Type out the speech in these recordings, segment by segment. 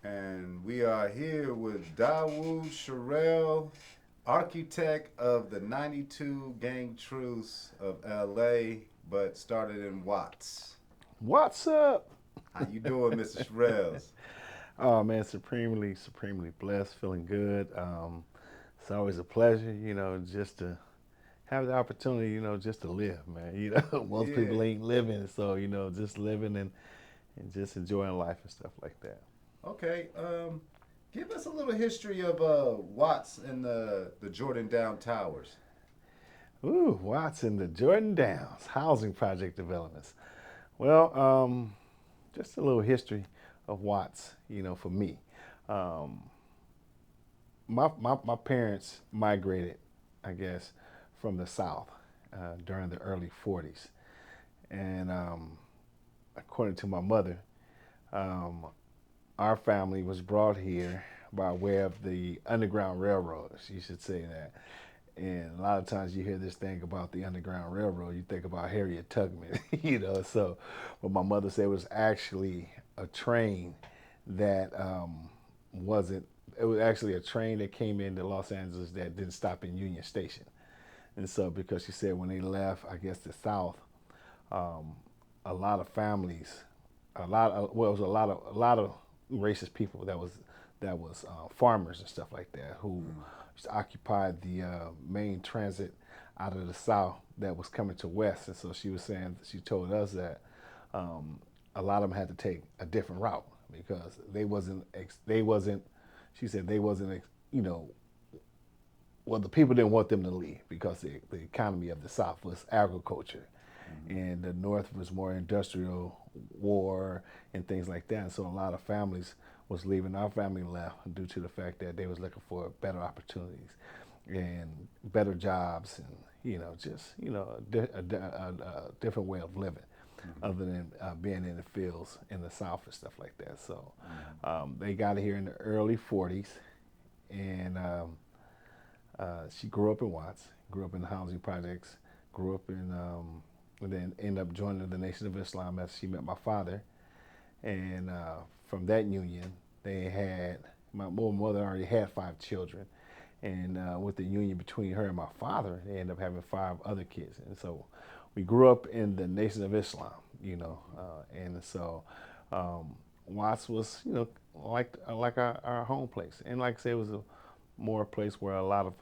And we are here with Daude Sherrills, architect of the 92 gang truce of LA, but started in Watts. What's up? How you doing, Mr. Sherrills? Oh man, supremely blessed, feeling good. It's always a pleasure, just to have the opportunity, just to live, man. Most Yeah. people ain't living, so just living and just enjoying life and stuff like that. Okay. Give us a little history of Watts and the Jordan Down Towers. Ooh, Watson, the Jordan Downs housing project developments. Well, just a little history of Watts, for me. Um, my parents migrated, I guess, from the South during the early 40s. And according to my mother, um, our family was brought here by way of the Underground Railroad. She should say that. And a lot of times you hear this thing about the Underground Railroad, you think about Harriet Tubman, So, what my mother said was actually a train that wasn't. It was actually a train that came into Los Angeles that didn't stop in Union Station. And so, because she said when they left, I guess the South, um, a lot of families, it was a lot of racist people that was farmers and stuff like that who Mm. occupied the main transit out of the South that was coming to West. And so she was saying, she told us that um, a lot of them had to take a different route because they wasn't. She said they wasn't, you know, well, the people didn't want them to leave because the economy of the South was agriculture, Mm-hmm. and the North was more industrial, war, and things like that. And so a lot of families was leaving. Our family left due to the fact that they was looking for better opportunities and better jobs, and just a different way of living, Mm-hmm. other than being in the fields in the South and stuff like that. So Mm-hmm. they got here in the early 40s, and she grew up in Watts, grew up in the housing projects, grew up and then ended up joining the Nation of Islam as she met my father. And from that union, they had, my mother already had 5 children. And with the union between her and my father, they ended up having 5 other kids. And so we grew up in the Nation of Islam, and so Watts was, like our home place. And like I said, it was a more a place where a lot of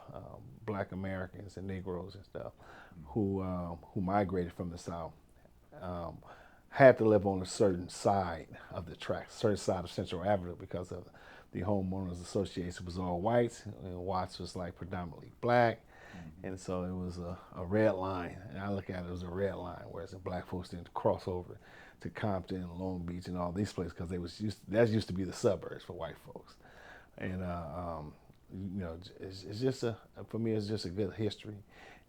black Americans and Negroes and stuff who migrated from the South um, had to live on a certain side of the track, certain side of Central Avenue because of the homeowners association was all whites and Watts was like predominantly black. Mm-hmm. And so it was a red line. And I look at it as a red line, whereas the black folks didn't cross over to Compton and Long Beach and all these places because that used to be the suburbs for white folks. And it's just for me, it's just a good history.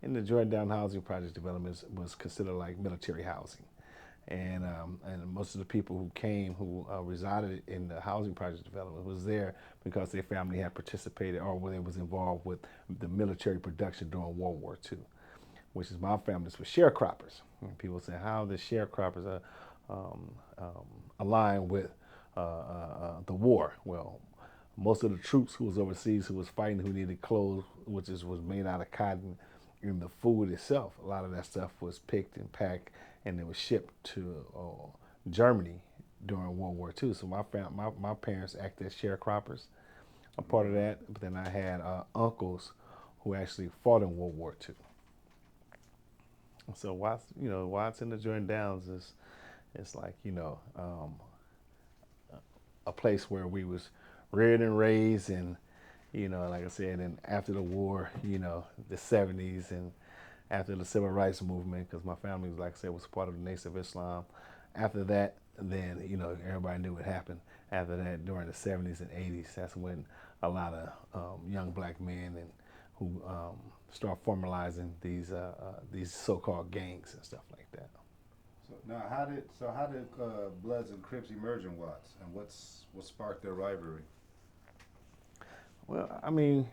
And the Jordan Down Housing Project development was considered like military housing, and most of the people who came who resided in the housing project development was there because their family had participated or when they was involved with the military production during World War II, which is my family's for sharecroppers. And people say how the sharecroppers are um, um, aligned with the war. Well, most of the troops who was overseas who was fighting who needed clothes, was made out of cotton, and the food itself, a lot of that stuff was picked and packed, and it was shipped to Germany during World War II. So my parents acted as sharecroppers, a part of that. But then I had uncles who actually fought in World War II. So Watts in the Jordan Downs is it's like a place where we was reared and raised, and like I said, and after the war, the '70s and after the civil rights movement, because my family, like I said, was part of the Nation of Islam. After that, then everybody knew what happened. After that, during the '70s and '80s, that's when a lot of young black men and who start formalizing these so-called gangs and stuff like that. So how did Bloods and Crips emerge in Watts, and what sparked their rivalry? Well, I mean,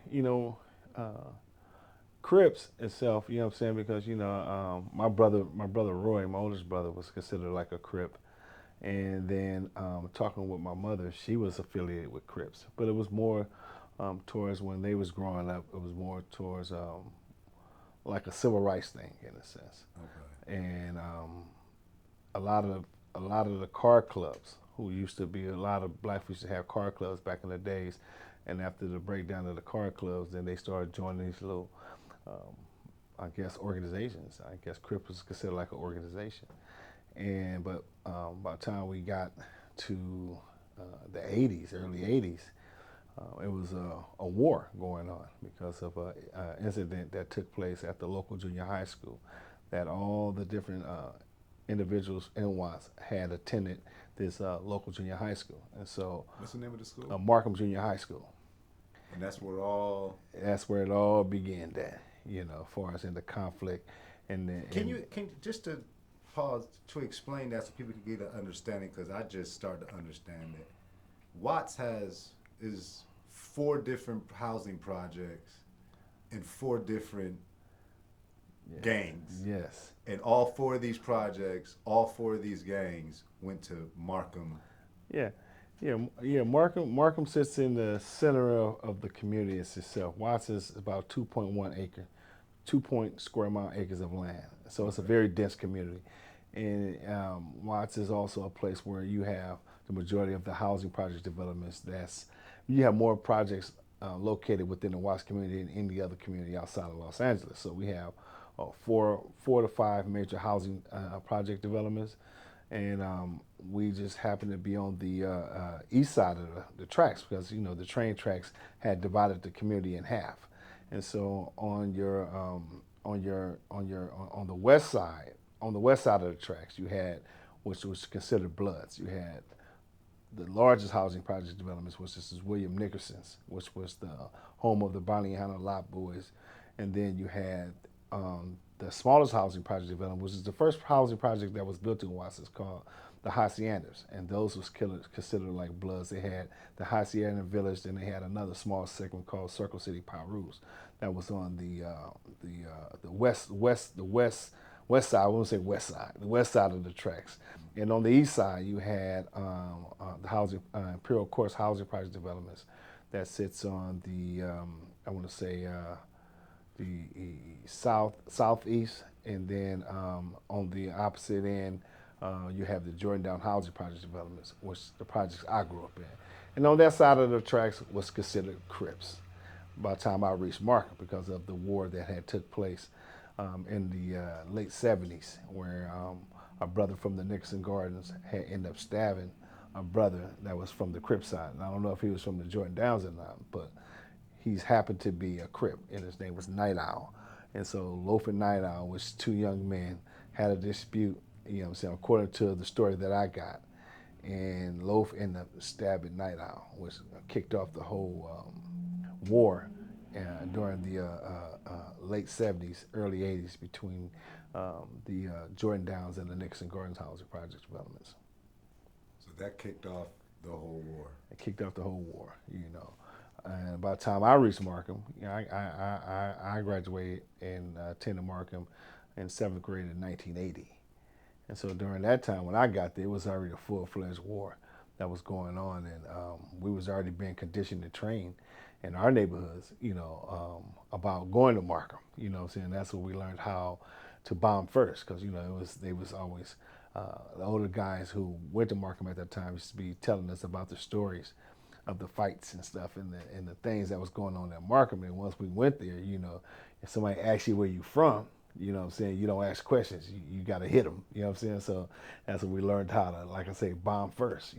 Crips itself, you know what I'm saying? Because my brother Roy, my oldest brother, was considered like a Crip, And then talking with my mother, she was affiliated with Crips, but it was more towards when they was growing up. It was more towards like a civil rights thing in a sense. Okay. And a lot of a lot of the car clubs, who used to be a lot of black folks used to have car clubs back in the days, and after the breakdown of the car clubs, then they started joining these little, um, I guess, organizations. I guess Crip was considered like an organization. And but by the time we got to the '80s, early '80s, it was a war going on because of an incident that took place at the local junior high school, that all the different individuals in Watts had attended this local junior high school. And so What's the name of the school? Markham Junior High School. And that's where all. That's where it all began. That, as far as in the conflict, and the, Can just to pause to explain that so people can get an understanding, because I just started to understand it. Watts is 4 different housing projects in 4 different gangs. Yes. And all 4 of these projects, all 4 of these gangs went to Markham. Yeah, yeah. Markham sits in the center of the community itself. Watts is about 2.1 acre, 2 square mile acres of land. So it's a very dense community. And Watts is also a place where you have the majority of the housing project developments. You have more projects located within the Watts community than any other community outside of Los Angeles. So we have 4 to 5 major housing project developments, and we just happen to be on the east side of the tracks, because the train tracks had divided the community in half. And so on the west side, on the west side of the tracks, you had, which was considered Bloods, you had the largest housing project developments, which is William Nickerson's, which was the home of the Bonnie and Hannah Lot Boys. And then you had the smallest housing project development, which is the first housing project that was built in Watts, is called the Haciendas. And those was considered like Bloods. They had the Hacienda Village, then they had another small segment called Circle City Pirus that was on the west side. I won't say west side, the west side of the tracks. And on the east side, you had the Imperial Course housing project developments that sits on the I want to say the southeast, and then on the opposite end, you have the Jordan housing project developments, which the projects I grew up in. And on that side of the tracks was considered Crips by the time I reached Markham, because of the war that had took place in the late '70s, where a brother from the Nixon Gardens had ended up stabbing a brother that was from the Crip side. And I don't know if he was from the Jordan Downs or not, but he's happened to be a Crip, and his name was Night Owl. And so Loaf and Night Owl, which 2 young men, had a dispute, according to the story that I got. And Loaf ended up stabbing Night Owl, which kicked off the whole war during the late '70s, early '80s, between the Jordan Downs and the Nixon Gardens housing project developments. So that kicked off the whole war. It kicked off the whole war, And by the time I reached Markham, I graduated and attended Markham in 7th grade in 1980. And so during that time, when I got there, it was already a full-fledged war that was going on, and we was already being conditioned and trained in our neighborhoods, about going to Markham. That's where we learned how to bomb first, because they was always the older guys who went to Markham at that time used to be telling us about the stories of the fights and stuff, and the things that was going on at Markham. And once we went there, if somebody asks you where you from, you don't ask questions. You got to hit them. So that's when we learned how to, like I say, bomb first.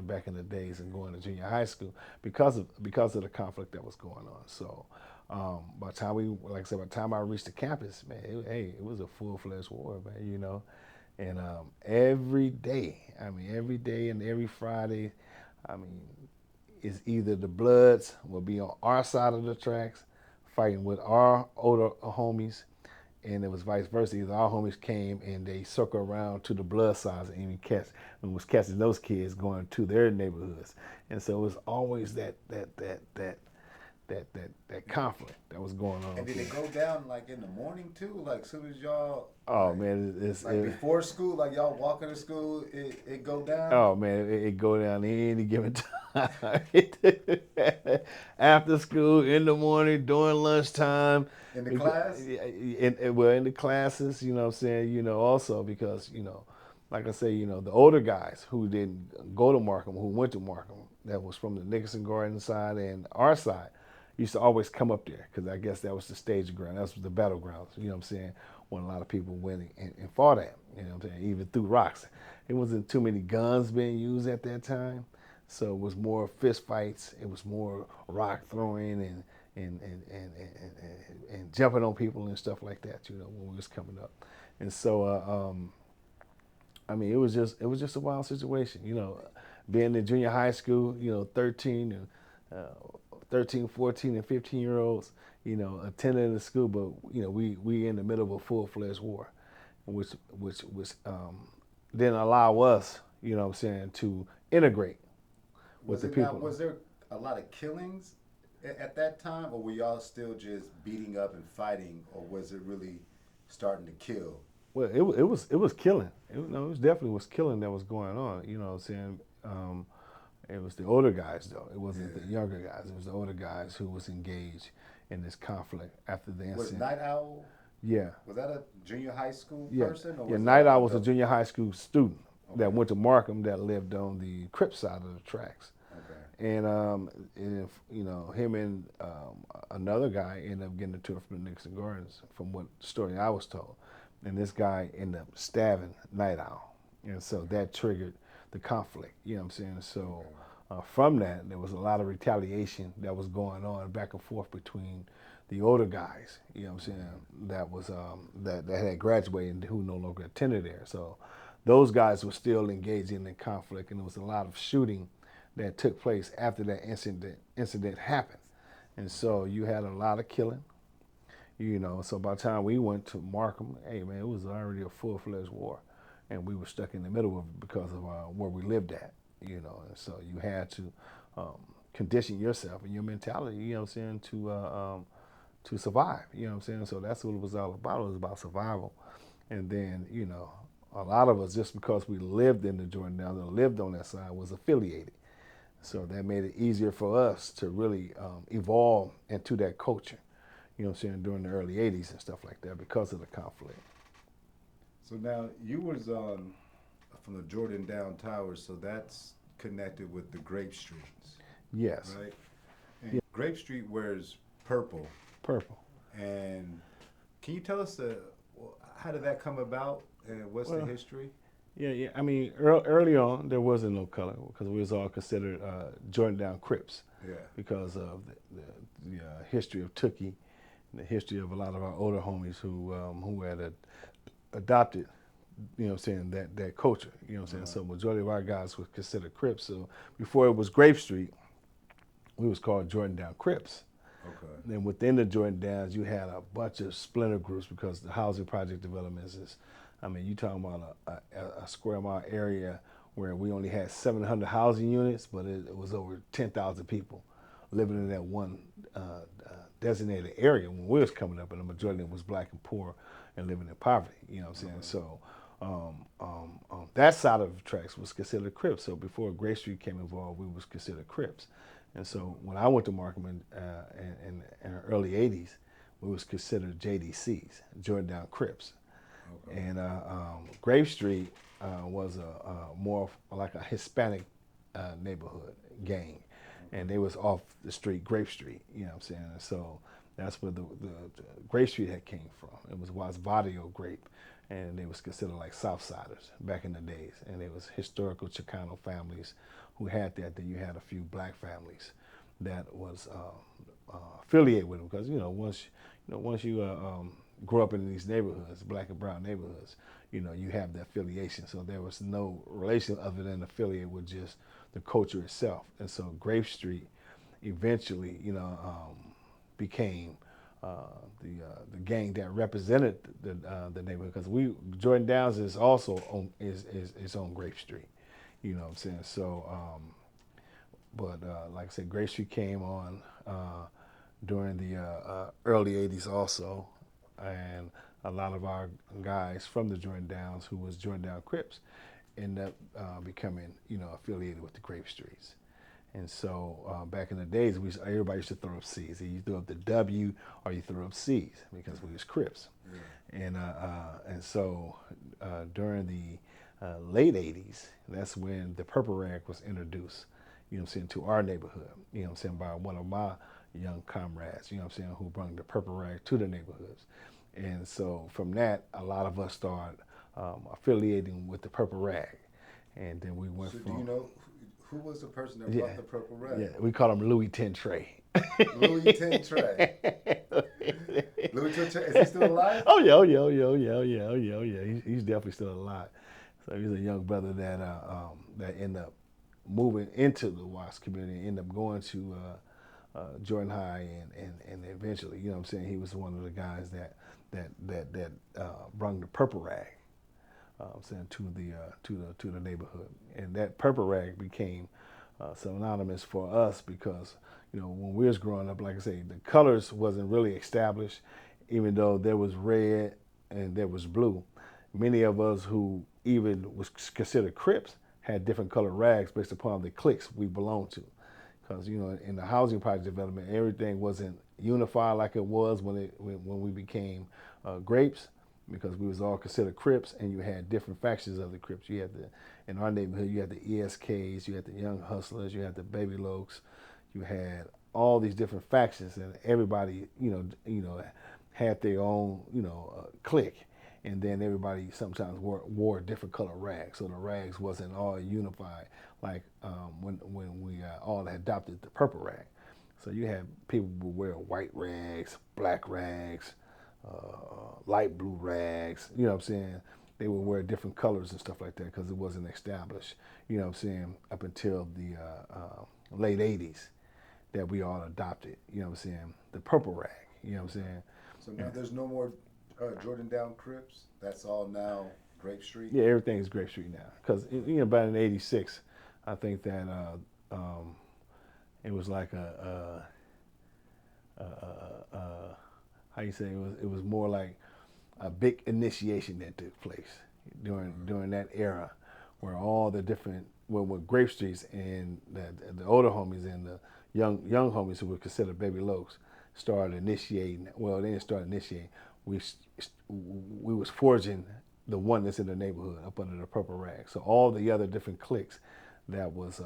Back in the days and going to junior high school, because of the conflict that was going on. So by the time by the time I reached the campus, man, it was a full-fledged war, man. And every day and every Friday, is either the Bloods will be on our side of the tracks fighting with our older homies, and it was vice versa. Either our homies came and they circle around to the Blood sides and was catching those kids going to their neighborhoods. And so it was always that that conflict that was going on. And did it go down like in the morning too? Like soon as y'all, Oh like, man, it's like before school, like y'all walking to school, it go down. oh man, it go down any given time. After school, in the morning, during lunchtime, In the class? well, in the classes, you know what I'm saying, also because, like I say, the older guys who didn't go to Markham, who went to Markham, that was from the Nicholson Garden side and our side, used to always come up there because I guess that was the stage ground, that was the battlegrounds, you know what I'm saying, when a lot of people went and fought at, you know what I'm saying, even threw rocks. It wasn't too many guns being used at that time, so it was more fist fights. It was more rock throwing and jumping on people and stuff like that. When we was coming up, and so I mean, it was just a wild situation. Being in junior high school, 13 and uh, 13, 14, and 15-year-olds, attending the school, but we in the middle of a full-fledged war, which didn't allow us, what I'm saying, to integrate with the people. Was there a lot of killings at that time, or were y'all still just beating up and fighting, or was it really starting to kill? Well, it was killing. It definitely was killing that was going on. You know what I'm saying? It was the older guys though. It wasn't the younger guys. It was the older guys who was engaged in this conflict after the incident. Was Night Owl? Yeah. Was that a junior high school Yeah. person? Or Yeah. was Night that Owl was a junior high school student that Okay. went to Markham that lived on the Crip side of the tracks. Okay. And him and another guy ended up getting into it from the Nixon Gardens, from what story I was told. And this guy ended up stabbing Night Owl, and so that triggered the conflict. You know what I'm saying? So from that, there was a lot of retaliation that was going on back and forth between the older guys. You know what I'm saying? That was that had graduated and who no longer attended there. So those guys were still engaged in the conflict, and there was a lot of shooting that took place after that incident happened. And so you had a lot of killing. So by the time we went to Markham, hey man, it was already a full-fledged war, and we were stuck in the middle of it because of where we lived at. And so you had to condition yourself and your mentality, you know what I'm saying, to survive. You know what I'm saying? So that's what it was all about. It was about survival. And then, a lot of us, just because we lived in the Jordan Downs or lived on that side, was affiliated. So that made it easier for us to really evolve into that culture. You know what I'm saying, during the early 80s and stuff like that because of the conflict. So now you was from the Jordan Down Towers, so that's connected with the Grape Streets. Yes. Right? And Grape Street wears purple. Purple. And can you tell us how did that come about and what's the history? Yeah. I mean, early on, there wasn't no color because we was all considered Jordan Down Crips. Yeah. Because of the history of Tookie, the history of a lot of our older homies who had adopted, you know what I'm saying, that culture, you know what I'm saying. So majority of our guys were considered Crips. So before it was Grape Street, we was called Jordan Down Crips. Okay. Then within the Jordan Downs, you had a bunch of splinter groups because the housing project developments is, I mean, you talking about a square mile area where we only had 700 housing units, but it was over 10,000 people living in that one designated area when we was coming up, and the majority of them was black and poor and living in poverty. You know what I'm saying? So that side of the tracks was considered Crips. So before Grape Street came involved, we was considered Crips. And so when I went to Markham in the early 80s, we was considered JDCs, Jordan Down Crips. Okay. And Grape Street was more like a Hispanic neighborhood gang. And they was off the street, Grape Street, you know what I'm saying? And so that's where the Grape Street had came from. It was Vadio Grape, and they was considered like Southsiders back in the days. And it was historical Chicano families who had that. Then you had a few black families that was affiliated with them because once you grow up in these neighborhoods, black and brown neighborhoods, you have that affiliation. So there was no relation other than affiliate with just the culture itself. And so Grape Street eventually, became the gang that represented the neighborhood because Jordan Downs is also on Grape Street. You know what I'm saying? So, but like I said, Grape Street came on during the early 80s also. And a lot of our guys from the Jordan Downs, who was Jordan Down Crips, ended up becoming, affiliated with the Grape Streets. And so back in the days, everybody used to throw up C's. You threw up the W or you threw up C's because we was Crips. Yeah. And so during the late 80s, that's when the purple rag was introduced, to our neighborhood, by one of my young comrades, who brought the purple rag to the neighborhoods. And so from that, a lot of us started affiliating with the purple rag. And then we went from... Do you know who was the person that brought the purple rag? Yeah, we call him Louis Tentray. Louis Tentray. Louis Tentray, is he still alive? Oh yeah. He's definitely still alive. So he's a young brother that ended up moving into the Watts community, and ended up going to Jordan High, and eventually, he was one of the guys that brought the purple rag. To the neighborhood, and that purple rag became synonymous for us because when we was growing up, like I say, the colors wasn't really established, even though there was red and there was blue. Many of us who even was considered Crips had different colored rags based upon the cliques we belonged to, because in the housing project development, everything wasn't unified like it was when we became Grapes, because we was all considered Crips, and you had different factions of the Crips. You had in our neighborhood, you had the ESKs, you had the Young Hustlers, you had the Baby Lokes, you had all these different factions, and everybody, had their own, clique, and then everybody sometimes wore different color rags, so the rags wasn't all unified like when we all adopted the purple rag. So you had people who would wear white rags, black rags, light blue rags, they would wear different colors and stuff like that because it wasn't established, up until the late 80s that we all adopted, the purple rag, So now there's no more Jordan Down Crips? That's all now Grape Street? Yeah, everything's Grape Street now, because, about in '86, I think that it was like how you say, it was more like a big initiation that took place during that era, where all the different with Grape Streets and the older homies and the young homies who were considered Baby Lokes started initiating. Well, they didn't start initiating. We was forging the oneness in the neighborhood up under the purple rag. So all the other different cliques that was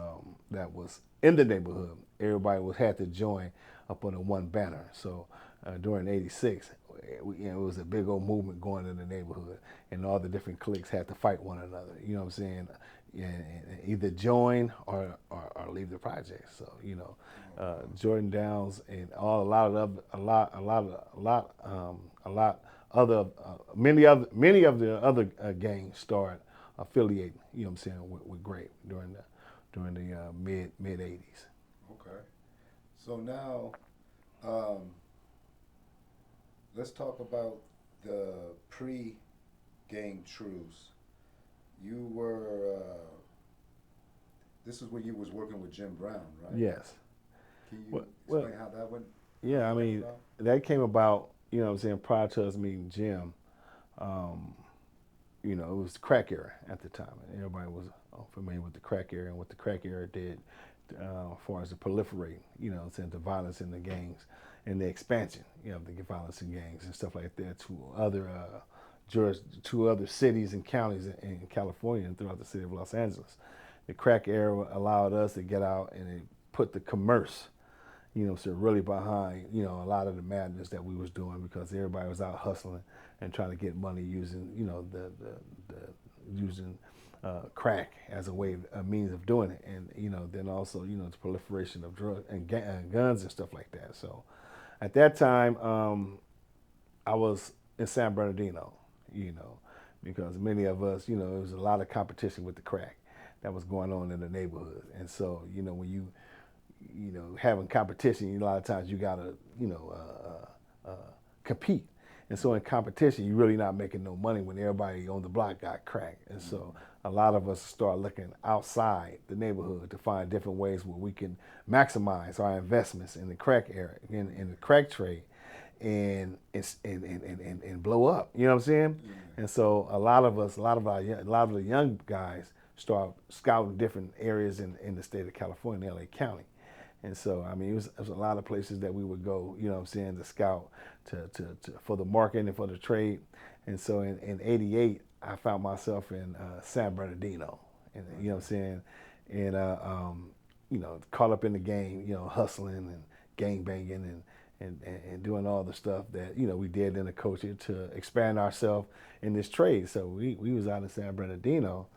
in the neighborhood, everybody had to join up under one banner. So during '86, it was a big old movement going in the neighborhood, and all the different cliques had to fight one another. You know what I'm saying? And either join or leave the project. So Jordan Downs and many of the other gangs started affiliating. With Grape during the mid '80s. Okay. So now, let's talk about the pre-gang Truce. You were, this is when you was working with Jim Brown, right? Yes. Can you explain how that went? Yeah, I mean, that came about, prior to us meeting Jim. It was the crack era at the time, and everybody was familiar with the crack era and what the crack era did as far as the proliferating, the violence in the gangs and the expansion, the violence in gangs and stuff like that to other cities and counties in California and throughout the city of Los Angeles. The crack era allowed us to get out and it put the commerce, really behind, a lot of the madness that we was doing, because everybody was out hustling and trying to get money using, using crack as a means of doing it, and then also the proliferation of drugs and guns and stuff like that. So at that time, I was in San Bernardino, because many of us, there was a lot of competition with the crack that was going on in the neighborhood, and so when you having competition, a lot of times you gotta compete. And so in competition, you're really not making no money when everybody on the block got crack. And so a lot of us start looking outside the neighborhood to find different ways where we can maximize our investments in the crack area, in the crack trade, and blow up. You know what I'm saying? And so a lot of us, a lot of the young guys start scouting different areas in the state of California, LA County. And so, I mean, it was a lot of places that we would go, you know what I'm saying, to scout for the market and for the trade. And so in 88, I found myself in San Bernardino, and you know what I'm saying, and you know, caught up in the game, you know, hustling and gang banging and doing all the stuff that, you know, we did in the culture to expand ourselves in this trade. So we was out in San Bernardino,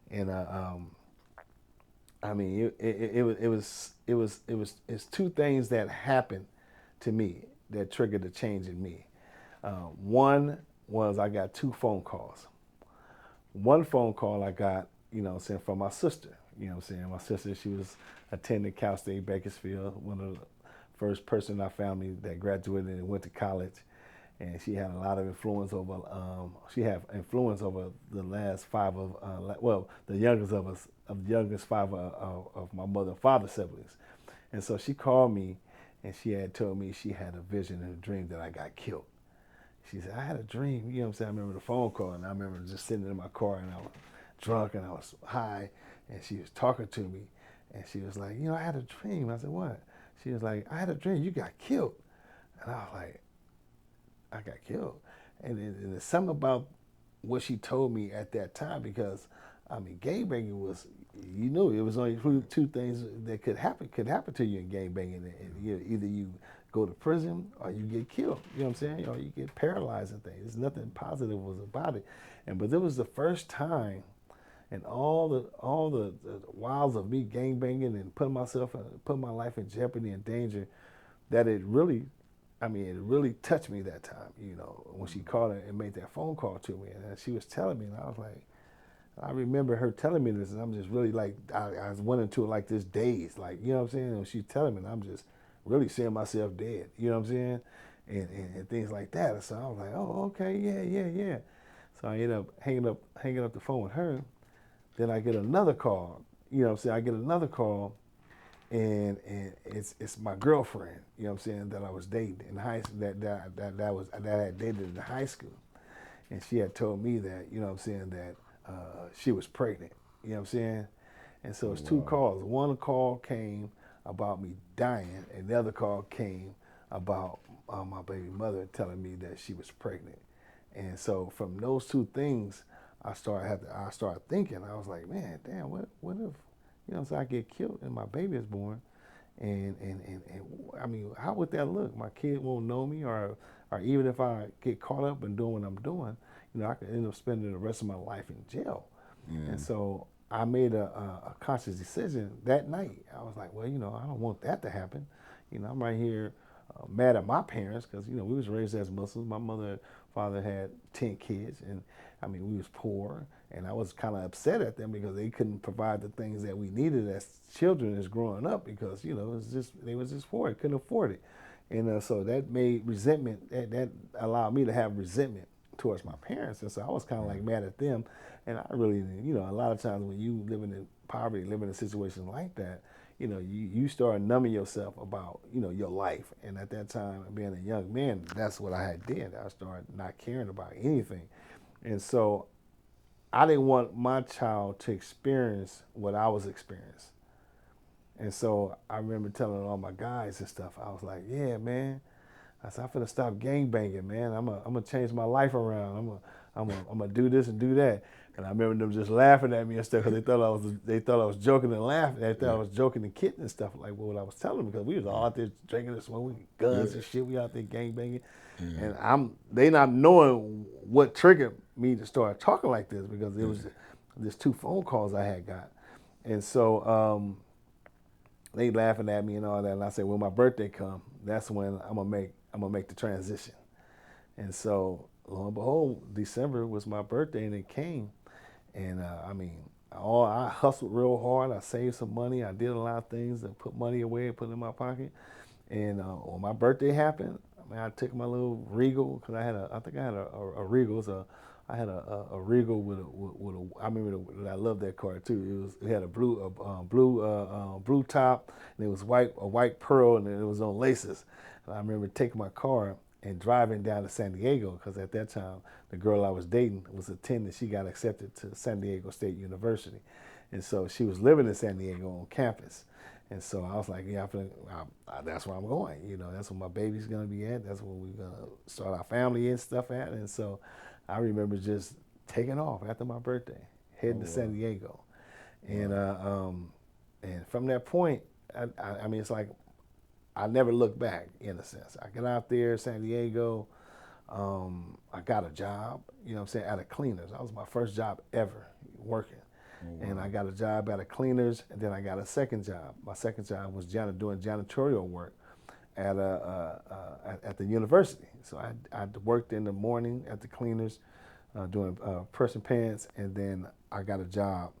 and I mean, it's two things that happened to me that triggered the change in me. One was I got two phone calls. One phone call I got, you know what I'm saying, from my sister. You know what I'm saying? My sister, she was attending Cal State Bakersfield, one of the first person in our family that graduated and went to college. And she had a lot of influence over, she had influence over the last five of, the youngest of us, of the youngest five of my mother and father siblings. And so she called me and she had told me she had a vision and a dream that I got killed. She said, I had a dream, you know what I'm saying? I remember the phone call, and I remember just sitting in my car, and I was drunk and I was high, and she was talking to me, and she was like, you know, I had a dream. I said, what? She was like, I had a dream, you got killed. And I was like, I got killed. And there's something about what she told me at that time, because, I mean, gangbanging was, you knew it was only two things that could happen to you in gangbanging. Either you go to prison or you get killed, you know what I'm saying? Or you get paralyzed and things. There's nothing positive was about it. But it was the first time in all the wilds of me gangbanging and putting my life in jeopardy and danger, that it really, I mean, it really touched me that time, you know, when she called and made that phone call to me. And she was telling me, and I was like, I remember her telling me this, and I'm just really like, I went into it like this daze, like, you know what I'm saying? And she's telling me, and I'm just really seeing myself dead, you know what I'm saying? And things like that. So I was like, oh, okay, yeah. So I ended up hanging up the phone with her. Then I get another call, you know what I'm saying? I get another call, and it's my girlfriend, you know what I'm saying, that I was dating in high school, that I had dated in high school. And she had told me that, you know what I'm saying, that she was pregnant, you know what I'm saying? And so it's two calls. One call came about me dying, and the other call came about my baby mother telling me that she was pregnant. And so from those two things, I started thinking. I was like, man, damn, what if, you know, so I get killed and my baby is born, and I mean, how would that look? My kid won't know me, or even if I get caught up in doing what I'm doing, you know, I could end up spending the rest of my life in jail. Yeah. And so I made a conscious decision that night. I was like, well, you know, I don't want that to happen. You know, I'm right here mad at my parents because, you know, we was raised as Muslims. My mother and father had 10 kids, and I mean, we was poor, and I was kind of upset at them because they couldn't provide the things that we needed as children as growing up, because, you know, they was just poor, couldn't afford it. And so that made resentment, that allowed me to have resentment towards my parents. And so I was kind of like mad at them. And I really, you know, a lot of times when you living in poverty, living in situations like that, you know, you start numbing yourself about, you know, your life. And at that time, being a young man, that's what I had did. I started not caring about anything. And so I didn't want my child to experience what I was experiencing. And so I remember telling all my guys and stuff, I was like, yeah, man. I said, I'm finna stop gang banging, man. I'm gonna change my life around. I'm gonna do this and do that. And I remember them just laughing at me and stuff, because they thought I was joking and laughing. They thought I was joking and kidding and stuff, like what I was telling them, because we was all out there drinking and smoking guns and shit. We out there gang banging, and they not knowing what triggered me to start talking like this, because it was just two phone calls I had got, and so they laughing at me and all that. And I said, when my birthday come, that's when I'm gonna make the transition. And so lo and behold, December was my birthday, and it came. And I mean, I hustled real hard. I saved some money. I did a lot of things and put money away and put it in my pocket. And when my birthday happened, I mean, I took my little Regal, because I think I had a Regal. It was a I had a Regal with a. I remember I loved that car too. It had a blue top, and it was a white pearl, and it was on laces. And I remember taking my car and driving down to San Diego because at that time the girl I was dating was attending. She got accepted to San Diego State University, and so she was living in San Diego on campus. And so I was like, yeah, that's where I'm going. You know, that's where my baby's gonna be at. That's where we're gonna start our family and stuff at. And so I remember just taking off after my birthday, heading to San Diego, and and from that point, I mean, it's like I never looked back in a sense. I got out there, San Diego. I got a job, you know what I'm saying, at a cleaners. That was my first job ever working. And I got a job at a cleaners, and then I got a second job. My second job was doing janitorial work at at the university. So I worked in the morning at the cleaners, doing pressing pants, and then I got a job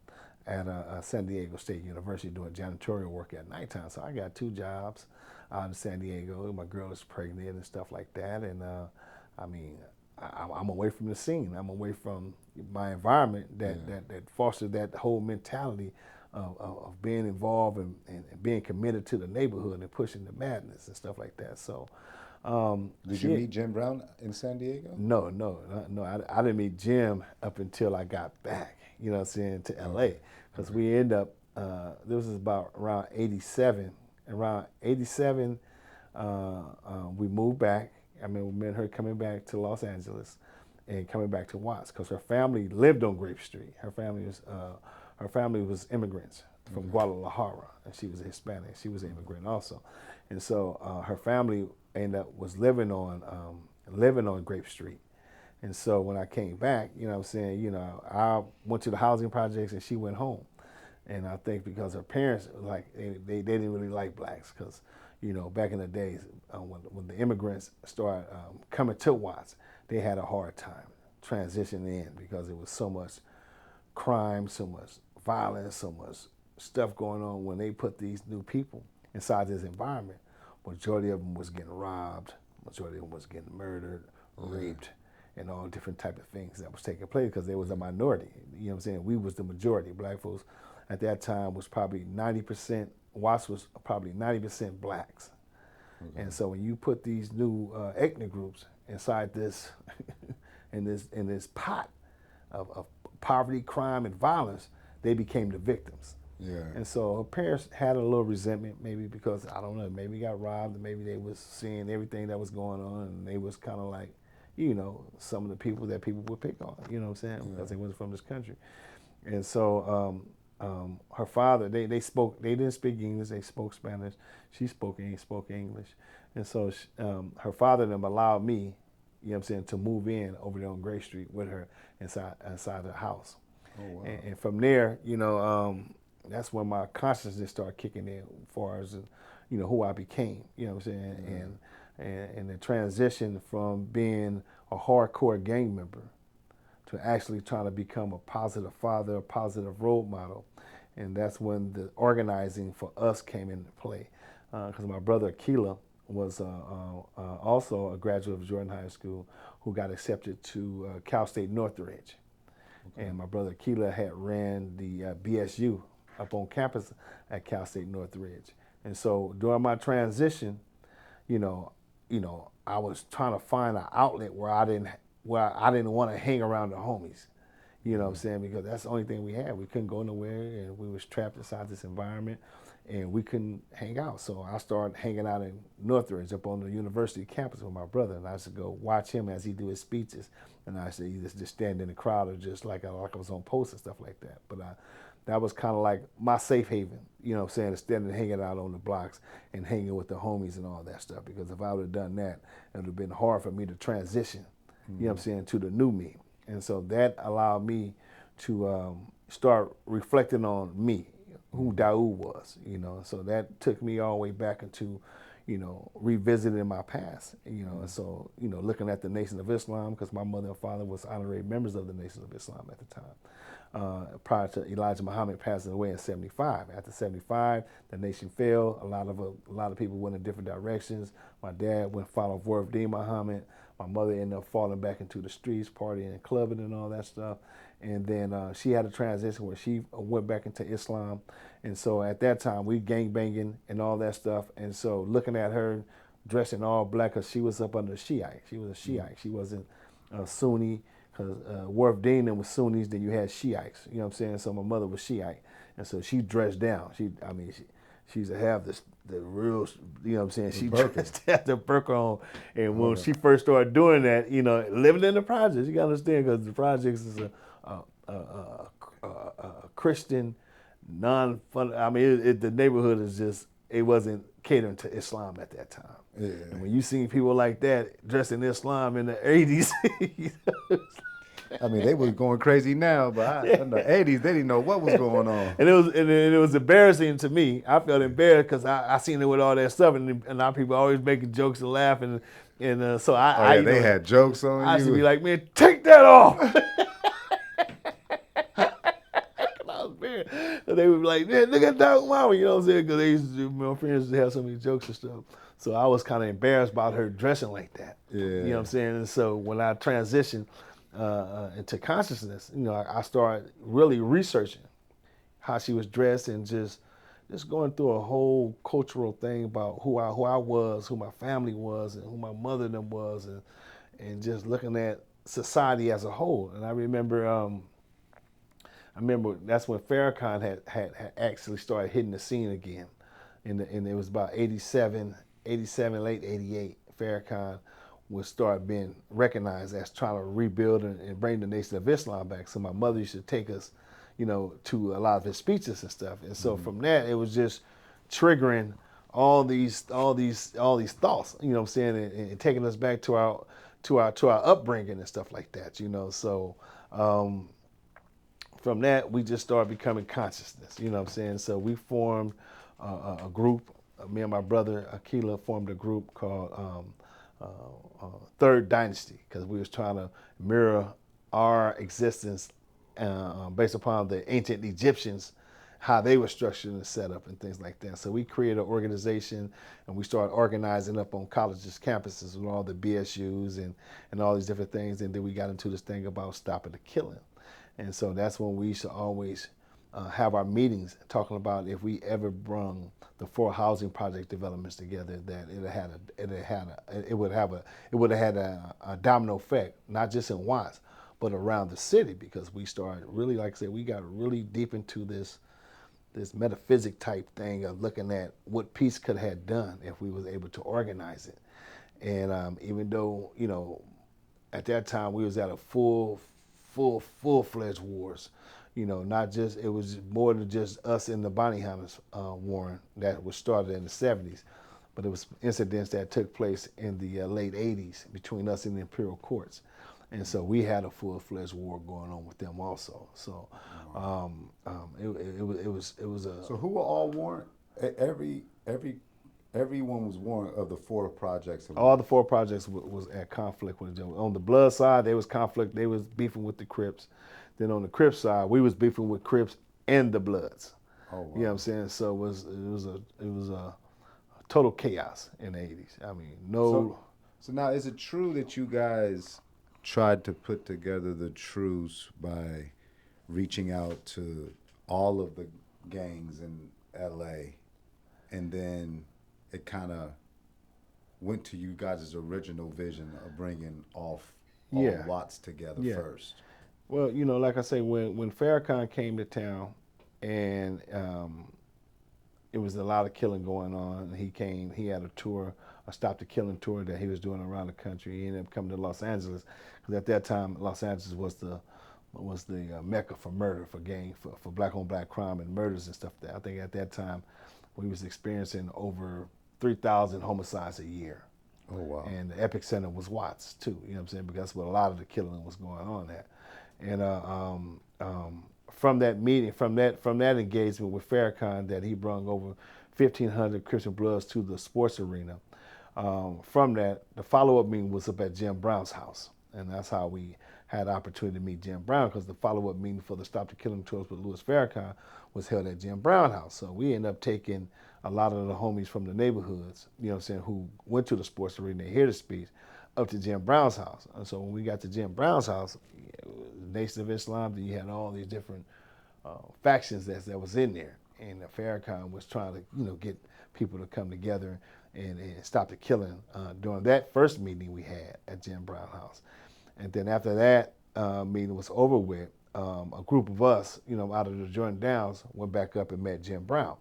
at San Diego State University doing janitorial work at nighttime. So I got two jobs out in San Diego. My girl is pregnant and stuff like that, and I mean, I'm away from the scene. I'm away from my environment that fostered that whole mentality of being involved and being committed to the neighborhood and pushing the madness and stuff like that. So, did you meet Jim Brown in San Diego? No. I didn't meet Jim up until I got back. You know what I'm saying, to LA, because we end up. This was about around '87. Around '87, we moved back. I mean, we met her coming back to Los Angeles and coming back to Watts because her family lived on Grape Street. Her family was immigrants from Guadalajara, and she was a Hispanic. She was an immigrant also, and so her family was living on Grape Street. And so when I came back, you know what I'm saying, you know, I went to the housing projects and she went home. And I think because her parents, like, they didn't really like blacks because, you know, back in the days when the immigrants started coming to Watts, they had a hard time transitioning in because there was so much crime, so much violence, so much stuff going on when they put these new people inside this environment. Majority of them was getting robbed, majority of them was getting murdered, raped, and all different type of things that was taking place because there was a minority. You know what I'm saying? We was the majority. Black folks at that time was probably 90%, Watts was probably 90% blacks. And so when you put these new ethnic groups inside this, in this pot of poverty, crime, and violence, they became the victims. Yeah. And so her parents had a little resentment, maybe because, I don't know, maybe got robbed, and maybe they was seeing everything that was going on, and they was kind of like, you know, some of the people that people would pick on, you know what I'm saying, because they wasn't from this country. And so her father, they didn't speak English, they spoke Spanish. She spoke English. And so her father and them allowed me, you know what I'm saying, to move in over there on Grape Street with her inside the house. Oh, wow. And from there, you know, that's when my consciousness started kicking in as far as, you know, who I became, you know what I'm saying, and the transition from being a hardcore gang member to actually trying to become a positive father, a positive role model. And that's when the organizing for us came into play. Because my brother Akila was also a graduate of Jordan High School who got accepted to Cal State Northridge. Okay. And my brother Akila had ran the BSU up on campus at Cal State Northridge. And so during my transition, you know, I was trying to find an outlet where I didn't want to hang around the homies. You know what I'm saying? Because that's the only thing we had. We couldn't go nowhere, and we was trapped inside this environment, and we couldn't hang out. So I started hanging out in Northridge up on the university campus with my brother, and I used to go watch him as he do his speeches, and I used to just stand in the crowd or just like I was on posts and stuff like that. But that was kind of like my safe haven, you know what I'm saying, standing and hanging out on the blocks and hanging with the homies and all that stuff. Because if I would have done that, it would have been hard for me to transition, you know what I'm saying, to the new me. And so that allowed me to start reflecting on me, who Daude was, you know. So that took me all the way back into, you know, revisiting my past, you know. And so, you know, looking at the Nation of Islam, because my mother and father was honorary members of the Nation of Islam at the time. Prior to Elijah Muhammad passing away in '75. After '75, the nation fell. A lot of people went in different directions. My dad went follow Vorf D. Muhammad. My mother ended up falling back into the streets, partying and clubbing and all that stuff. And then she had a transition where she went back into Islam. And so at that time, we gang banging and all that stuff. And so looking at her dressed in all black, because she was up under Shiite. She was a Shiite. She wasn't Sunni, because Worth Dean was Sunnis, then you had Shiites. You know what I'm saying? So my mother was Shiite. And so she dressed down. She used to have the real, you know what I'm saying? She dressed had the burqa on. And when she first started doing that, you know, living in the projects, you got to understand, because the projects is a Christian, non-fun. I mean, the neighborhood is just, it wasn't catering to Islam at that time. Yeah. And when you see people like that dressed in Islam in the 80s, you know, I mean, they was going crazy now, but in the 80s, they didn't know what was going on. and it was embarrassing to me. I felt embarrassed because I seen it with all that stuff, and a lot of people always making jokes and laughing, and so They had jokes on you. I used to be like, man, take that off. And they would be like, man, look at Dog Mama, you know what I'm saying? Because they used to, my friends used to have so many jokes and stuff. So I was kind of embarrassed about her dressing like that. Yeah. You know what I'm saying? And so when I transitioned into consciousness, you know, I started really researching how she was dressed, and just going through a whole cultural thing about who I was, who my family was, and who my mother and them was, and just looking at society as a whole. And I remember that's when Farrakhan had actually started hitting the scene again, and it was about 87, late 88. Farrakhan would start being recognized as trying to rebuild and bring the Nation of Islam back. So my mother used to take us, you know, to a lot of his speeches and stuff. And so from that, it was just triggering all these thoughts, you know what I'm saying, and taking us back to our upbringing and stuff like that, you know. So from that, we just started becoming consciousness, you know what I'm saying. So we formed a group. Me and my brother Akila formed a group called Third Dynasty, because we was trying to mirror our existence based upon the ancient Egyptians, how they were structured and set up and things like that. So we created an organization, and we started organizing up on colleges, campuses, with all the BSUs and all these different things. And then we got into this thing about stopping the killing. And so that's when we used to always have our meetings talking about if we ever brung the 4 housing project developments together, that it would have had a domino effect, not just in Watts, but around the city, because we started really, like I said, we got really deep into this metaphysic type thing of looking at what peace could have done if we was able to organize it. And even though, you know, at that time we was at a full-fledged wars, you know, not just, it was more than just us and the bounty hunters warring that was started in the 70s, but it was incidents that took place in the late 80s between us and the imperial courts. And so we had a full-fledged war going on with them also. So it was a. So who were all warned? Everyone was warned of the 4 projects. All the 4 projects was at conflict with each other. On the Blood side, there was conflict. They was beefing with the Crips. Then on the Crip side, we was beefing with Crips and the Bloods. Oh, wow. You know what I'm saying? So it was a total chaos in the 80s. I mean, no. So now, is it true that you guys tried to put together the truce by reaching out to all of the gangs in LA, and then it kind of went to you guys' original vision of bringing all Watts together first? Well, you know, like I say, when Farrakhan came to town, and it was a lot of killing going on, he had a tour, a Stop the Killing tour that he was doing around the country. He ended up coming to Los Angeles, because at that time, Los Angeles was the mecca for murder, for black on black crime and murders and stuff. I think at that time, we was experiencing over 3,000 homicides a year. Oh, wow. And the epicenter was Watts too, you know what I'm saying, because that's where a lot of the killing was going on at. And from that meeting, from that engagement with Farrakhan, that he brought over 1,500 Christian Bloods to the sports arena. From that, the follow-up meeting was up at Jim Brown's house, and that's how we had the opportunity to meet Jim Brown, because the follow-up meeting for the Stop the Killing tours with Louis Farrakhan was held at Jim Brown's house. So we ended up taking a lot of the homies from the neighborhoods, you know what I'm saying, who went to the sports arena to hear the speech, up to Jim Brown's house. And so when we got to Jim Brown's house, Nation of Islam, then you had all these different factions that was in there. And Farrakhan was trying to, get people to come together and stop the killing during that first meeting we had at Jim Brown's house. And then after that meeting was over with, a group of us, out of the Jordan Downs went back up and met Jim Brown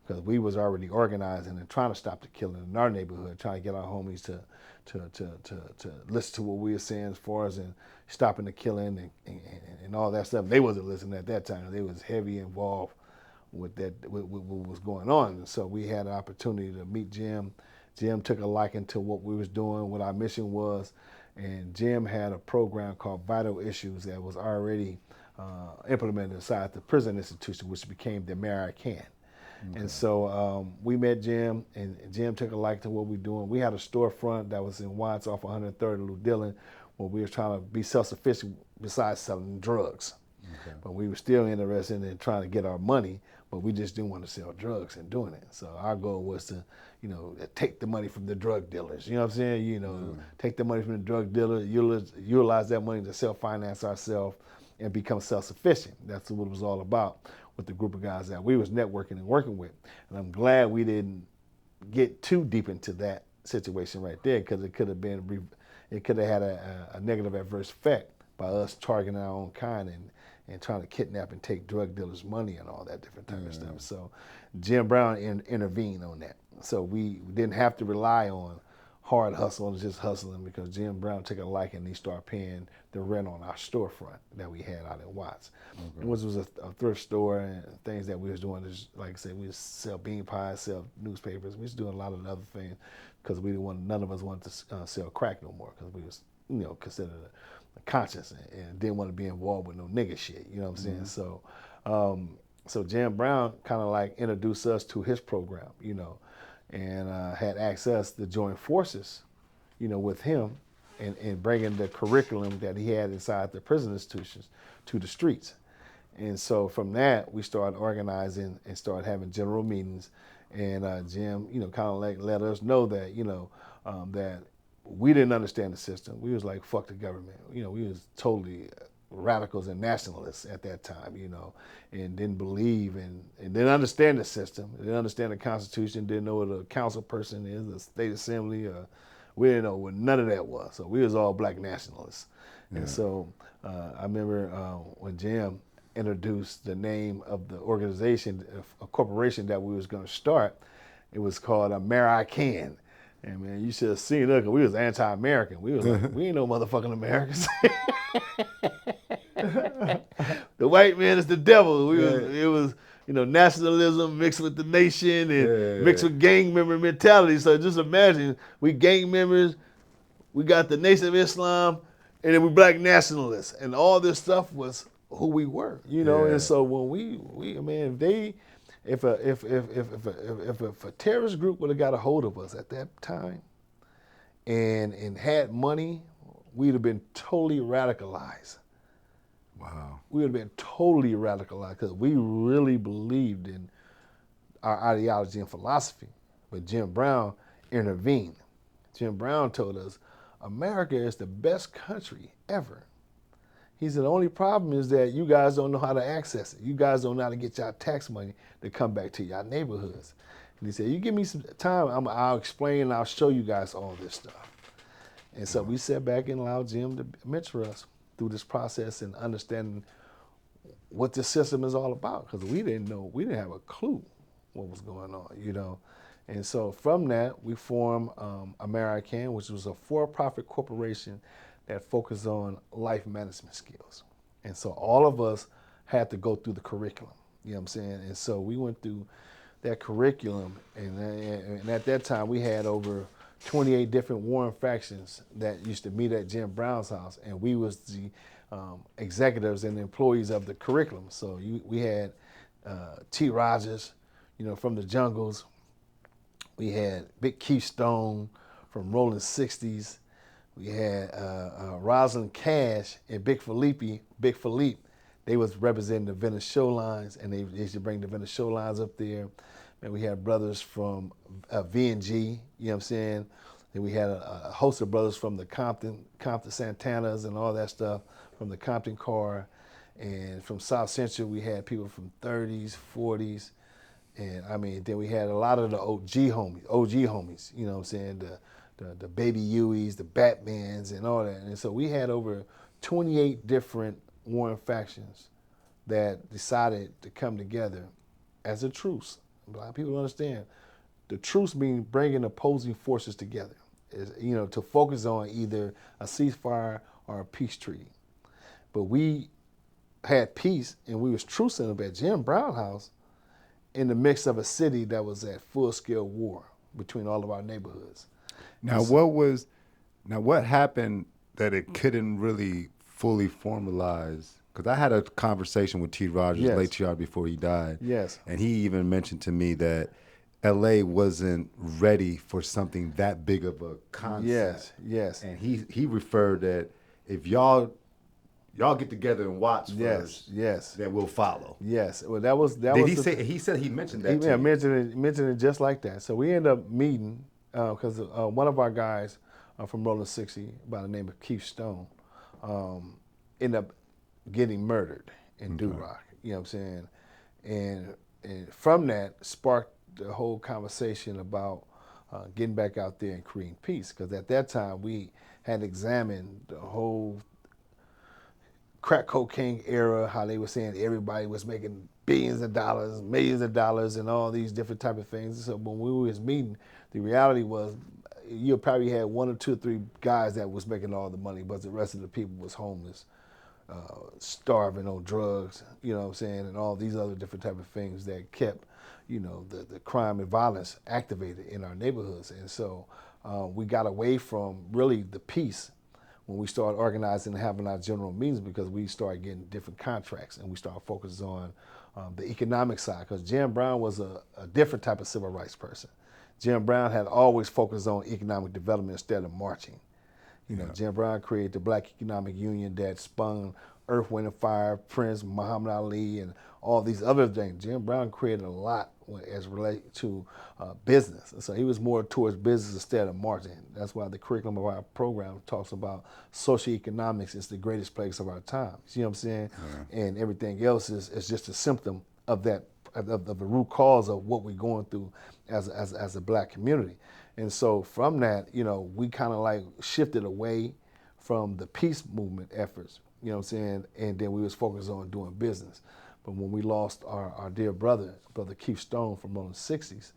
because we was already organizing and trying to stop the killing in our neighborhood, trying to get our homies to listen to what we were saying as far as in stopping the killing and all that stuff. They wasn't listening at that time. They was heavy involved with what was going on. And so we had an opportunity to meet Jim. Jim took a liking to what we was doing, what our mission was, and Jim had a program called Vital Issues that was already implemented inside the prison institution, which became the Mayor I Can. Okay. And so we met Jim, and Jim took a liking to what we were doing. We had a storefront that was in Watts off 103rd and Lou Dillon, where we were trying to be self-sufficient besides selling drugs. Okay. But we were still interested in trying to get our money, but we just didn't want to sell drugs and doing it. So our goal was to, take the money from the drug dealers. You know what I'm saying? Take the money from the drug dealer, utilize that money to self-finance ourselves and become self-sufficient. That's what it was all about with the group of guys that we was networking and working with. And I'm glad we didn't get too deep into that situation right there, because it could have had a negative adverse effect by us targeting our own kind and trying to kidnap and take drug dealers' money and all that different type of stuff. So Jim Brown intervened on that. So we didn't have to rely on hard hustle and just hustling, because Jim Brown took a liking and he started paying the rent on our storefront that we had out in Watts. Okay. Which was a thrift store, and things that we was doing is, like I said, we just sell bean pies, sell newspapers. We was doing a lot of other things because none of us wanted to sell crack no more, because we was, considered a conscience and didn't want to be involved with no nigga shit. You know what I'm saying? So Jim Brown kind of like introduced us to his program, and had asked us to join forces, with him and bringing the curriculum that he had inside the prison institutions to the streets. And so from that, we started organizing and started having general meetings. And Jim, kind of like let us know that, that we didn't understand the system. We was like, fuck the government. We was totally radicals and nationalists at that time, and didn't believe and didn't understand the system, didn't understand the Constitution, didn't know what a council person is, the state assembly, we didn't know what none of that was. So we was all black nationalists. Yeah. And so I remember when Jim introduced the name of the organization, a corporation that we was going to start, it was called American. And man, you should have seen us, 'cause we was anti-American. We was like, we ain't no motherfucking Americans. The white man is the devil. It was nationalism mixed with the nation and mixed with gang member mentality. So just imagine, we gang members, we got the Nation of Islam, and then we black nationalists, and all this stuff was who we were, And so when if a terrorist group would have got a hold of us at that time and had money, we'd have been totally radicalized. Wow. We would have been totally radicalized because we really believed in our ideology and philosophy. But Jim Brown intervened. Jim Brown told us, America is the best country ever. He said, the only problem is that you guys don't know how to access it. You guys don't know how to get your tax money to come back to your neighborhoods. And he said, you give me some time, I'll explain and I'll show you guys all this stuff. And so we sat back and allowed Jim to mentor us through this process and understanding what this system is all about, because we didn't have a clue what was going on, And so from that, we formed American, which was a for-profit corporation that focused on life management skills. And so all of us had to go through the curriculum, you know what I'm saying? And so we went through that curriculum, and at that time we had over 28 different warring factions that used to meet at Jim Brown's house, and we was the executives and employees of the curriculum. So we had T. Rogers, from the Jungles. We had Big Keystone from Rolling 60s. We had Rosalind Cash and Big Philippe. They was representing the Venice Showlines, and they used to bring the Venice Showlines up there. And we had brothers from V&G, you know what I'm saying? Then we had a host of brothers from the Compton Santanas and all that stuff, from the Compton Car. And from South Central, we had people from 30s, 40s. And I mean, then we had a lot of the OG homies, you know what I'm saying? The Baby Hueys, the Batmans, and all that. And so we had over 28 different warring factions that decided to come together as a truce. A lot of people don't understand. The truce means bringing opposing forces together, is, you know, to focus on either a ceasefire or a peace treaty. But we had peace, and we was trucing up at Jim Brown House in the midst of a city that was at full-scale war between all of our neighborhoods. Now, what happened that it couldn't really fully formalize? Because I had a conversation with T. Rogers, Yes. late TR, before he died. Yes. And he even mentioned to me that LA wasn't ready for something that big of a concept. Yes. And he referred that if y'all get together and watch first, Yes. then we'll follow. Yes. Well, that was. Did he say? He said he mentioned that. Yeah, mentioned it just like that. So we ended up meeting because one of our guys from Rolling 60 by the name of Keith Stone ended up getting murdered in Durock. You know what I'm saying? And from that sparked the whole conversation about getting back out there and creating peace. Because at that time we had examined the whole crack cocaine era, how they were saying everybody was making billions of dollars, millions of dollars, and all these different type of things. So when we was meeting, the reality was you probably had 1 or 2 or 3 guys that was making all the money, but the rest of the people was homeless, starving on drugs, you know what I'm saying, and all these other different type of things that kept, you know, the crime and violence activated in our neighborhoods. And so we got away from really the peace when we started organizing and having our general meetings, because we started getting different contracts and we started focusing on the economic side, because Jim Brown was a different type of civil rights person. Jim Brown had always focused on economic development instead of marching. You know, Jim Brown created the Black Economic Union that spun Earth, Wind, and Fire, Prince, Muhammad Ali, and all these other things. Jim Brown created a lot as related to business. So he was more towards business instead of marketing. That's why the curriculum of our program talks about socioeconomics is the greatest place of our time. You know what I'm saying? Yeah. And everything else is just a symptom of that, of the root cause of what we're going through as a black community. And so from that, you know, we kind of like shifted away from the peace movement efforts, you know what I'm saying? And then we was focused on doing business. But when we lost our dear brother Keith Stone from Rolling 60s,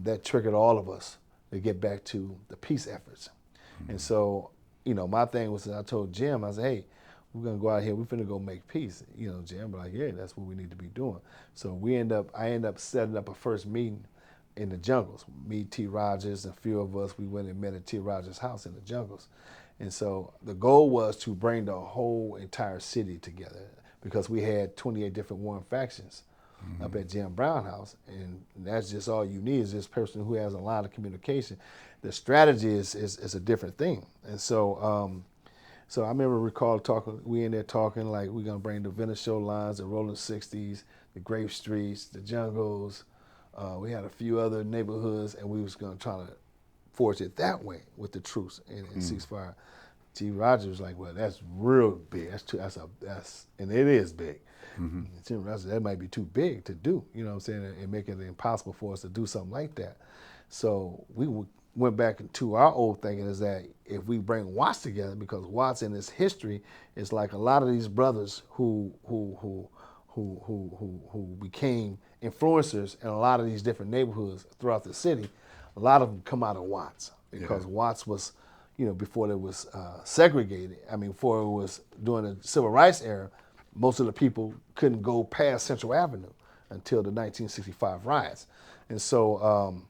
that triggered all of us to get back to the peace efforts. Mm-hmm. And so, you know, my thing was that I told Jim, I said, hey, we're gonna go out here, we're finna go make peace. You know, Jim was like, yeah, that's what we need to be doing. So I end up setting up a first meeting in the jungles. Me, T. Rogers, and a few of us, we went and met at T. Rogers' house in the jungles. And so the goal was to bring the whole entire city together, because we had 28 different warring factions up at Jim Brown House, and that's just all you need is this person who has a lot of communication. The strategy is a different thing. And so so I recall talking, we in there talking like we're gonna bring the Venice show lines, the Rolling 60s, the Grape Streets, the Jungles. We had a few other neighborhoods, and we was gonna try to forge it that way with the truce and ceasefire. T. Rogers was like, well, that's real big. And it is big. Mm-hmm. T. Rogers, that might be too big to do, you know what I'm saying, and make it impossible for us to do something like that. So we went back to our old thinking is that if we bring Watts together, because Watts in his history is like a lot of these brothers who became influencers in a lot of these different neighborhoods throughout the city, a lot of them come out of Watts, because Watts was, you know, before it was segregated, before it was during the civil rights era, most of the people couldn't go past Central Avenue until the 1965 riots. And so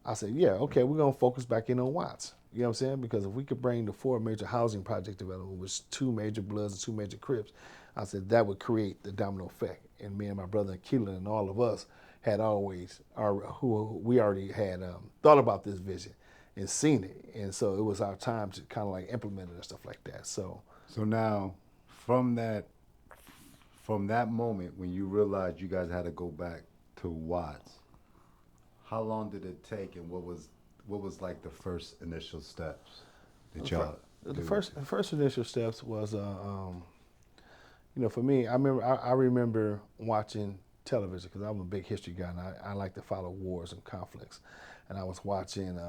I said, yeah, okay, we're gonna focus back in on Watts. You know what I'm saying? Because if we could bring the 4 major housing project development, which 2 major Bloods and 2 major Crips, I said that would create the domino effect. And me and my brother Keelan and all of us had we already had thought about this vision and seen it. And so it was our time to kind of like implement it and stuff like that. So now from that moment when you realized you guys had to go back to Watts, how long did it take, and what was what was like the first initial steps that y'all? The first initial steps was, for me, I remember watching television because I'm a big history guy and I like to follow wars and conflicts, and I was watching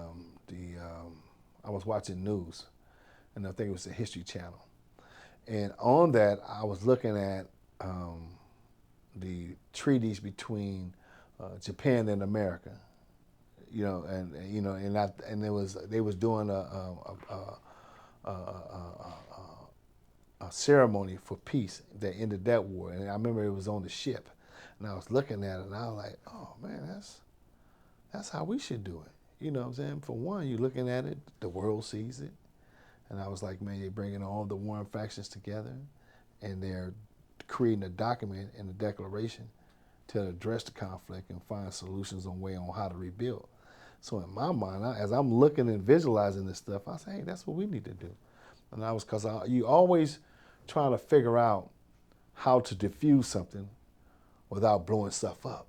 news, and I think it was the History Channel, and on that I was looking at the treaties between Japan and America, and they was doing a ceremony for peace that ended that war, and I remember it was on the ship, and I was looking at it, and I was like, oh man, that's how we should do it. You know what I'm saying? For one, you're looking at it, the world sees it, and I was like, man, they're bringing all the warring factions together, and they're creating a document and a declaration to address the conflict and find solutions on how to rebuild. So in my mind, as I'm looking and visualizing this stuff, I say, hey, that's what we need to do. And I was, because you always trying to figure out how to diffuse something without blowing stuff up.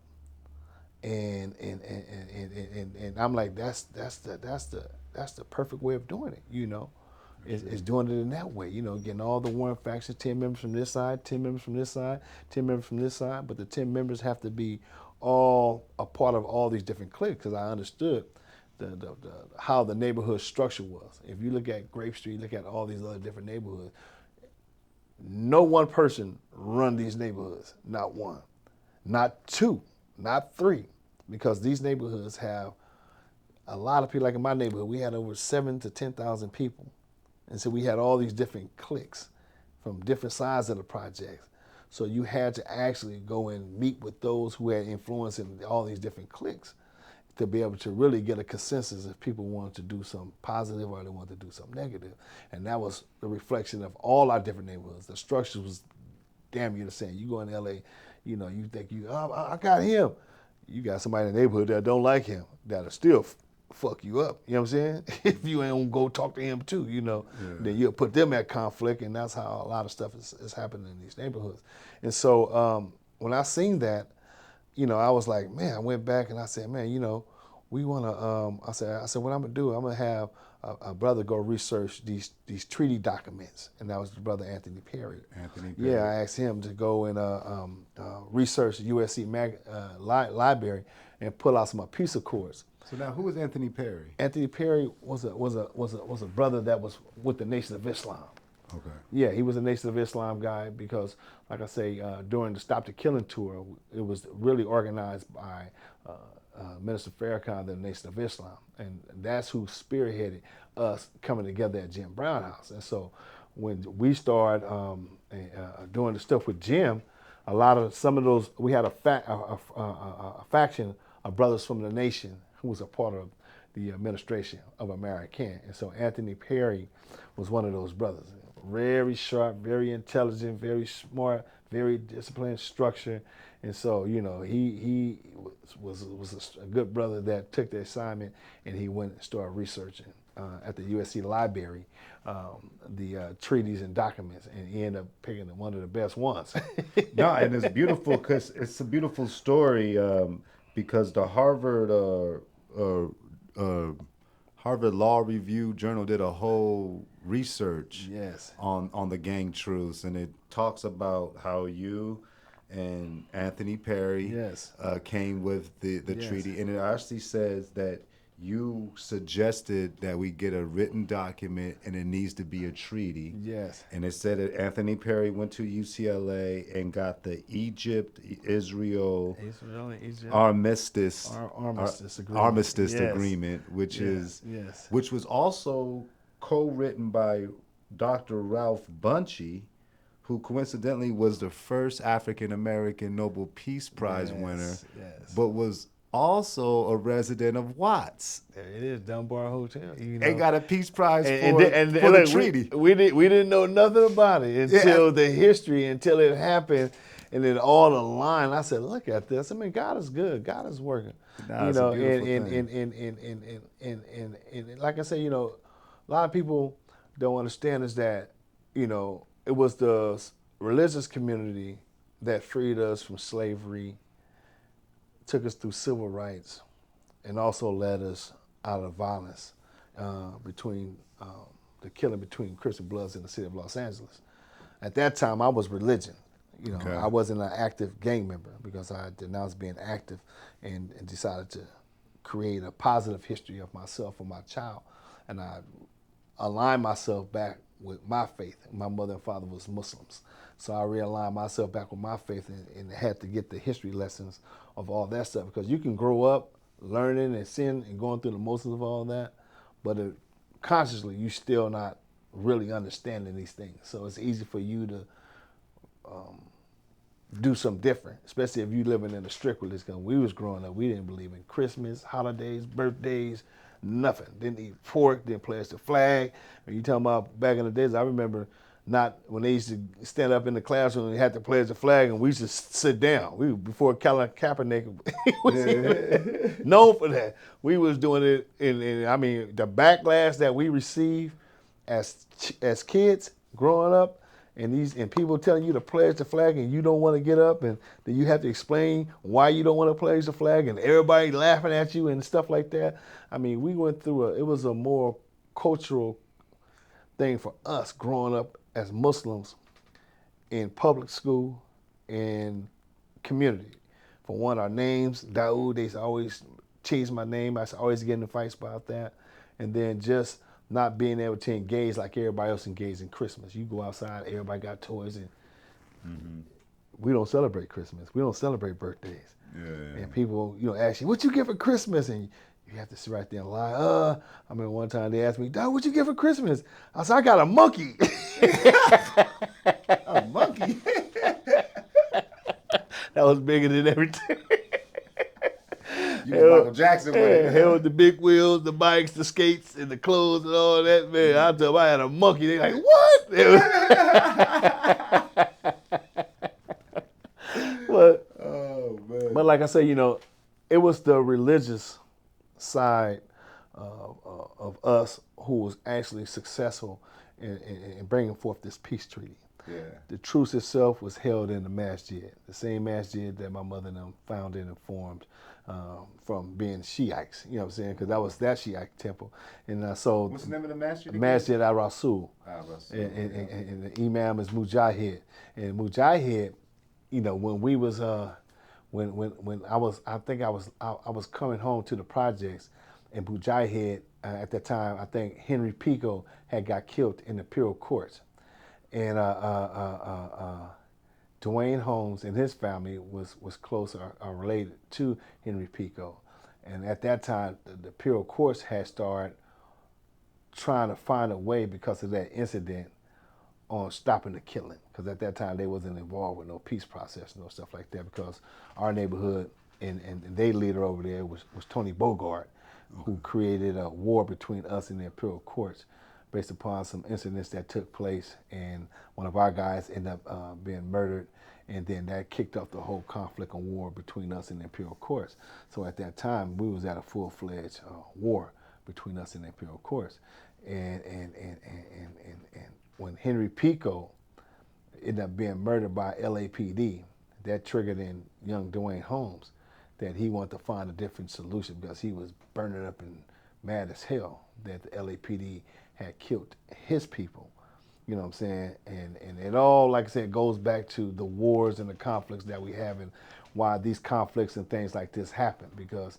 And I'm like, that's the perfect way of doing it, is doing it in that way, getting all the warring factions, 10 members from this side, 10 members from this side, 10 members from this side, but the 10 members have to be all a part of all these different cliques, because I understood how the neighborhood structure was. If you look at Grape Street, look at all these other different neighborhoods, no one person run these neighborhoods, not one, not two, not three, because these neighborhoods have a lot of people. Like in my neighborhood, we had over 7,000 to 10,000 people. And so we had all these different cliques from different sides of the projects. So you had to actually go and meet with those who had influence in all these different cliques to be able to really get a consensus if people wanted to do something positive or they wanted to do something negative. And that was the reflection of all our different neighborhoods. The structure was damn near the same. You go in LA, you think I got him. You got somebody in the neighborhood that don't like him, that'll still fuck you up. You know what I'm saying? If you ain't go talk to him too, then you'll put them at conflict, and that's how a lot of stuff is happening in these neighborhoods. And so when I seen that, I was like, man, I went back and I said, man, we want to, I said, what I'm going to do, I'm going to have a brother go research these treaty documents. And that was the brother Anthony Perry. Yeah, I asked him to go and research the USC library and pull out some peace accords. So now, who was Anthony Perry? Anthony Perry was a brother that was with the Nation of Islam. Okay. Yeah, he was a Nation of Islam guy because, like I say, during the Stop the Killing tour, it was really organized by Minister Farrakhan, the Nation of Islam, and that's who spearheaded us coming together at Jim Brown House. And so when we started doing the stuff with Jim, some of those, we had a faction of brothers from the nation who was a part of the administration of American. And so Anthony Perry was one of those brothers. Very sharp, very intelligent, very smart, very disciplined, structured. And so, he was a good brother that took the assignment, and he went and started researching at the USC library the treaties and documents, and he ended up picking one of the best ones. No, and it's beautiful because it's a beautiful story because the Harvard Law Review Journal did a whole research on the gang truce, and it talks about how you and Anthony Perry came with the treaty, and it actually says that you suggested that we get a written document and it needs to be a treaty. Yes. And it said that Anthony Perry went to UCLA and got the Egypt-Israel armistice agreement, which was also co-written by Dr. Ralph Bunchy, who coincidentally was the first African-American Nobel Peace Prize winner, but was also a resident of Watts. There it is, Dunbar Hotel. And got a Peace Prize for the treaty. We didn't know nothing about it until the history, until it happened, and it all aligned. I said, look at this. I mean, God is good. God is working. It's a beautiful thing. And like I said, a lot of people don't understand is that, it was the religious community that freed us from slavery, took us through civil rights, and also led us out of violence between the killing between Crips and Bloods in the city of Los Angeles. At that time, I was religion. You know, Okay. I wasn't an active gang member because I denounced being active and decided to create a positive history of myself and my child. And I aligned myself back with my faith. My mother and father was Muslims. So I realigned myself back with my faith and had to get the history lessons of all that stuff. Because you can grow up learning and sin and going through the motions of all that, but consciously you still not really understanding these things. So it's easy for you to do something different, especially if you living in a strict religion. Because when we was growing up, we didn't believe in Christmas, holidays, birthdays, nothing. Didn't eat pork, didn't pledge the flag. When you talking about back in the days, I remember not when they used to stand up in the classroom and they had to pledge the flag, and we used to sit down. We before Colin Kaepernick was known for that. We was doing it, and I mean the backlash that we received as kids growing up, and people telling you to pledge the flag and you don't want to get up, and then you have to explain why you don't want to pledge the flag, and everybody laughing at you and stuff like that. I mean, we went through it was a more cultural thing for us growing up as Muslims in public school and community. For one, our names, Daude, they always changed my name. I was always getting in fights about that. And then just not being able to engage like everybody else engaged in Christmas. You go outside, everybody got toys, and we don't celebrate Christmas. We don't celebrate birthdays. Yeah. And people, ask you, what you get for Christmas? And you have to sit right there and lie. I remember one time they asked me, Dad, what you get for Christmas? I said, I got a monkey. A monkey. That was bigger than everything. You was Michael Jackson with it. Hell with the big wheels, the bikes, the skates, and the clothes and all that, man. I told them I had a monkey. They like, what? But, Oh man. but like I say, it was the religious side of us who was actually successful in bringing forth this peace treaty. Yeah. The truce itself was held in the masjid, the same masjid that my mother and them founded and formed from being Shiites. You know what I'm saying? Because that was that Shiite temple. And so What's the name of the masjid? Masjid al-Rasul. Rasul. And the imam is Mujahid. And Mujahid, when we was when I was coming home to the projects, and Mujahid at that time, I think Henry Pico had got killed in the Imperial Courts, and Dwayne Holmes and his family was close or related to Henry Pico, and at that time the Imperial Courts had started trying to find a way because of that incident on stopping the killing, because at that time they wasn't involved with no peace process, no stuff like that, because our neighborhood and their leader over there was Tony Bogart, who created a war between us and the Imperial Courts based upon some incidents that took place, and one of our guys ended up being murdered, and then that kicked off the whole conflict and war between us and the Imperial Courts. So at that time, we was at a full-fledged war between us and the Imperial Courts, and when Henry Pico ended up being murdered by LAPD, that triggered in young Dwayne Holmes that he wanted to find a different solution, because he was burning up and mad as hell that the LAPD had killed his people. You know what I'm saying? And it all, like I said, goes back to the wars and the conflicts that we have and why these conflicts and things like this happen. Because,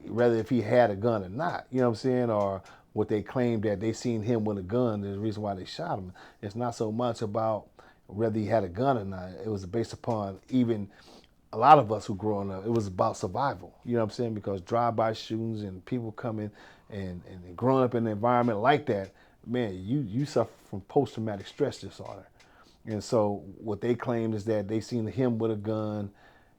whether if he had a gun or not, you know what I'm saying, or what they claimed that they seen him with a gun, the reason why they shot him. It's not so much about whether he had a gun or not. It was based upon even a lot of us who growing up, it was about survival. You know what I'm saying? Because drive-by shootings and people coming and growing up in an environment like that, man, you suffer from post-traumatic stress disorder. And so what they claimed is that they seen him with a gun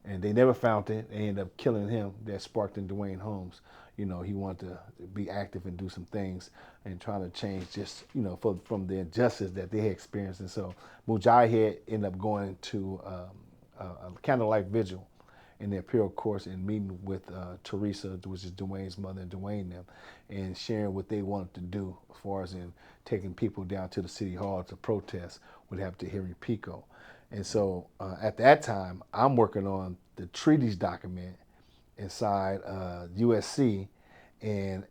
and they never found it. They ended up killing him. That sparked in Dwayne Holmes. He wanted to be active and do some things and trying to change just, from the injustice that they had experienced. And so Mujahid ended up going to a candlelight vigil in the Imperial Courts and meeting with Teresa, which is Dwayne's mother, and Dwayne them, and sharing what they wanted to do as far as in taking people down to the city hall to protest what happened to Henry Pico. And so at that time, I'm working on the treaties document inside USC, and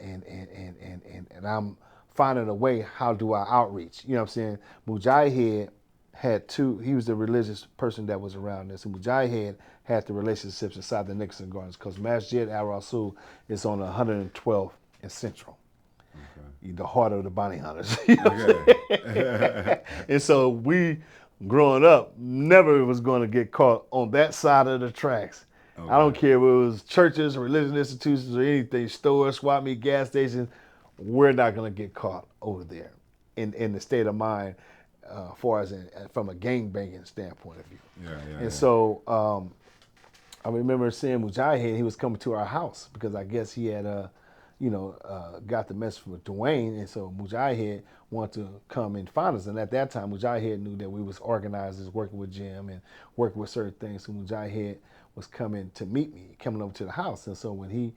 I'm finding a way, how do I outreach? You know what I'm saying? Mujahid had two, he was the religious person that was around this. And Mujahid had the relationships inside the Nicholson Gardens because Masjid Al Rasul is on 112th and Central. Okay. The heart of the bounty hunters. You know okay. And so we, growing up, never was going to get caught on that side of the tracks. Okay. I don't care if it was churches, religious institutions, or anything, stores, swap meet, gas stations. We're not going to get caught over there in the state of mind, far as from a gang banging standpoint of view. And so I remember seeing Mujahid. He was coming to our house because I guess he had got the message from Dwayne, and so Mujahid wanted to come and find us. And at that time, Mujahid knew that we was organizers, working with Jim and working with certain things. So Mujahid was coming to meet me, coming over to the house. And so when he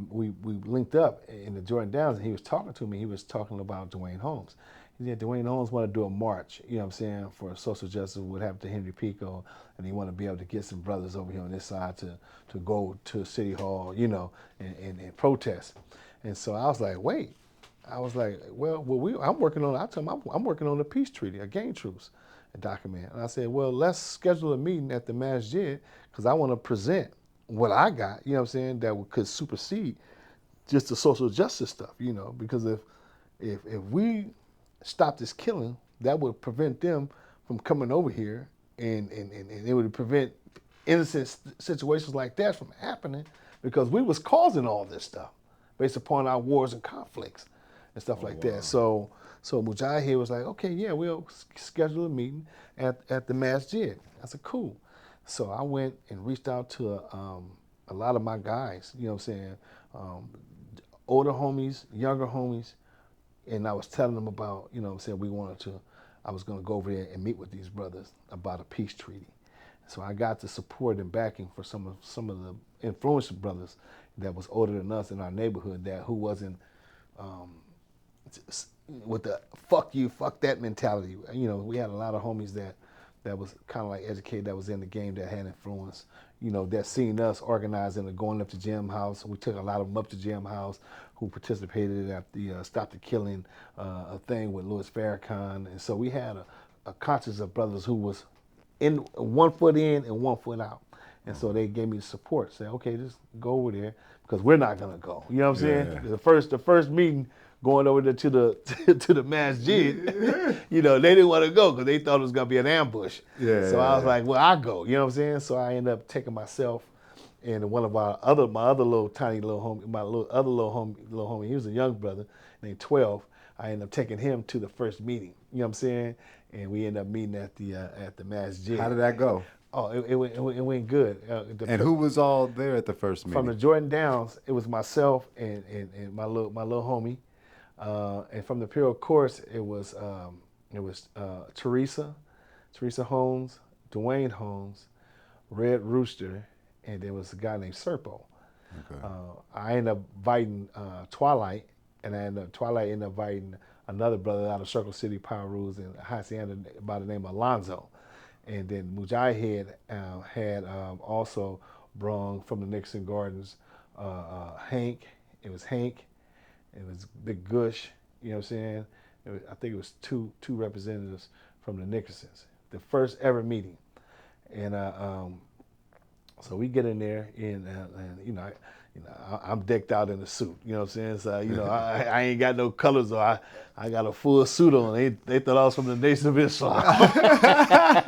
we linked up in the Jordan Downs, and he was talking to me. He was talking about Dwayne Holmes. He said Dwayne Holmes want to do a march, you know what I'm saying, for social justice, what happened to Henry Pico, and he want to be able to get some brothers over here on this side to go to City Hall, and protest. And so I was like, wait. I was like, I'm working on. I told him I'm working on a peace treaty, a gang truce, a document. And I said, well, let's schedule a meeting at the masjid because I want to present what I got, you know what I'm saying, that could supersede just the social justice stuff, because if we stop this killing, that would prevent them from coming over here, and it would prevent innocent situations like that from happening because we was causing all this stuff based upon our wars and conflicts and stuff like that. So Mujahid was like, okay, yeah, we'll schedule a meeting at the masjid. I said, cool. So I went and reached out to a lot of my guys, you know what I'm saying, older homies, younger homies, and I was telling them about, you know what I'm saying, I was going to go over there and meet with these brothers about a peace treaty. So I got the support and backing for some of the influential brothers that was older than us in our neighborhood who wasn't with the fuck you, fuck that mentality. We had a lot of homies that was kind of like educated, that was in the game, that had influence, that seen us organizing and going up to Jim House. We took a lot of them up to Jim House who participated at the Stop the Killing a thing with Louis Farrakhan. And so we had a conscience of brothers who was in 1 foot in and 1 foot out. And so they gave me the support, say, okay, just go over there because we're not going to go. You know what I'm saying? The first meeting, going over there to the masjid, they didn't want to go because they thought it was going to be an ambush. So I was like, well, I'll go. You know what I'm saying? So I ended up taking myself and one of my other little tiny little homie, little homie, he was a young brother named 12. I ended up taking him to the first meeting. You know what I'm saying? And we ended up meeting at the masjid. How did that go? Oh, it went good. And who was all there at the first meeting? From the Jordan Downs, it was myself and my little homie. And from the Imperial Course, it was Teresa Holmes, Dwayne Holmes, Red Rooster, and there was a guy named Serpo. Okay. I ended up inviting Twilight, and Twilight ended up inviting another brother out of Circle City Power Rules in Hacienda by the name of Alonzo. And then Mujahid had also brung from the Nixon Gardens Hank. It was Big Gush, you know what I'm saying? I think it was two representatives from the Nickersons, the first ever meeting. And so we get in there, and I'm decked out in a suit, you know what I'm saying? So, I ain't got no colors, or I got a full suit on. They thought I was from the Nation of Islam. I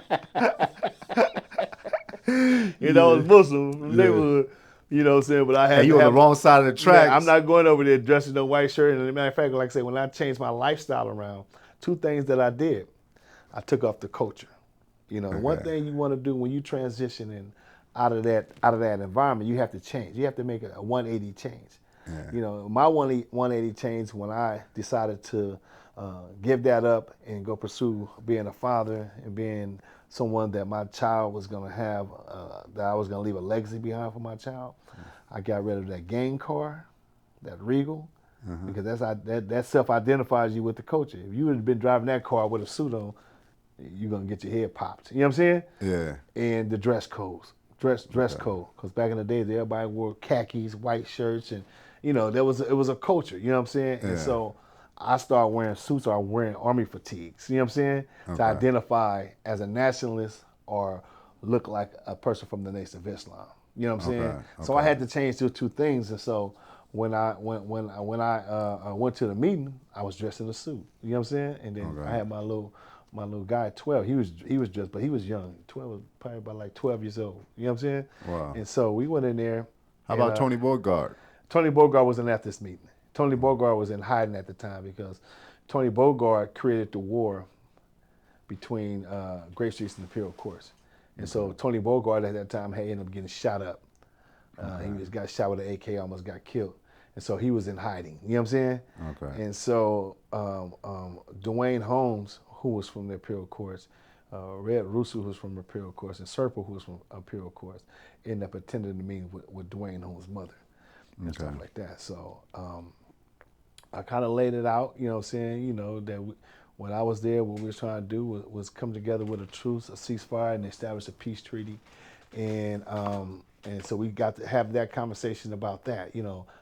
was Muslim from the neighborhood, you know what I'm saying? But I had you on the wrong side of the tracks. Yeah, I'm not going over there dressed in no white shirt. And as a matter of fact, like I say, when I changed my lifestyle around, two things that I did, I took off the culture. One thing you want to do when you transition in out of that environment, you have to change. You have to make a 180 change. Yeah. My 180 change when I decided to give that up and go pursue being a father and being someone that my child was going to have, that I was going to leave a legacy behind for my child. I got rid of that gang car, that Regal, because that self-identifies you with the culture. If you would have been driving that car with a suit on, you're going to get your head popped. You know what I'm saying? Yeah. And the dress code. Because back in the day, everybody wore khakis, white shirts, it was a culture. You know what I'm saying? Yeah. And so I started wearing suits or wearing army fatigues. You know what I'm saying? To Okay. identify as a nationalist or look like a person from the Nation of Islam. You know what I'm saying? Okay, So I okay. had to change those two things. And so when I went to the meeting, I was dressed in a suit. You know what I'm saying? And then Okay. I had my little guy at 12. He was dressed, but he was young. 12 was probably about like 12 years old. You know what I'm saying? Wow. And so we went in there. How and, about Tony Bogart? Tony Bogart wasn't at this meeting. Tony Bogart was in hiding at the time because Tony Bogart created the war between Grape Street and Imperial Courts. And so Tony Bogart at that time had ended up getting shot up. He just got shot with an AK, almost got killed. And so he was in hiding. You know what I'm saying? Okay. And so Dwayne Holmes, who was from the Imperial Courts, Red Russo, who was from Imperial Courts, and Serpa, who was from Imperial Courts, ended up attending the meeting with Dwayne Holmes' mother and stuff like that. So I kind of laid it out, you know what I'm saying, that what I was there, what we were trying to do was come together with a truce, a ceasefire, and establish a peace treaty. And so we got to have that conversation about that,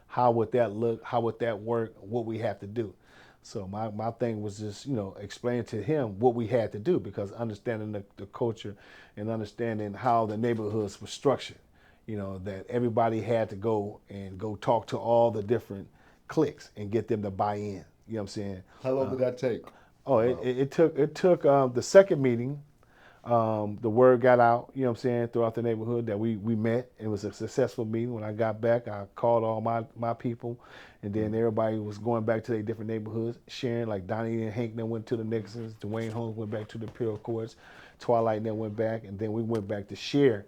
how would that look, how would that work, what we have to do. So my thing was just, explain to him what we had to do, because understanding the culture and understanding how the neighborhoods were structured, that everybody had to go talk to all the different cliques and get them to buy in. You know what I'm saying? How long did that take? Oh, it took the second meeting. The word got out, you know what I'm saying, throughout the neighborhood that we met. It was a successful meeting. When I got back, I called all my people, and then everybody was going back to their different neighborhoods, sharing. Like Donnie and Hank then went to the Nixons, Dwayne Holmes went back to the Imperial Courts, Twilight then went back, and then we went back to share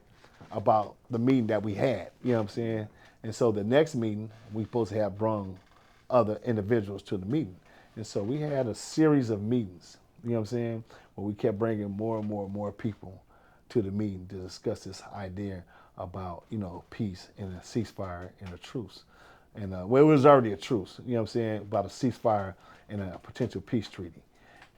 about the meeting that we had, you know what I'm saying? And so the next meeting, we supposed to have brung other individuals to the meeting. And so we had a series of meetings, you know what I'm saying, where we kept bringing more and more people to the meeting to discuss this idea about, peace and a ceasefire and a truce. And it was already a truce, you know what I'm saying, about a ceasefire and a potential peace treaty.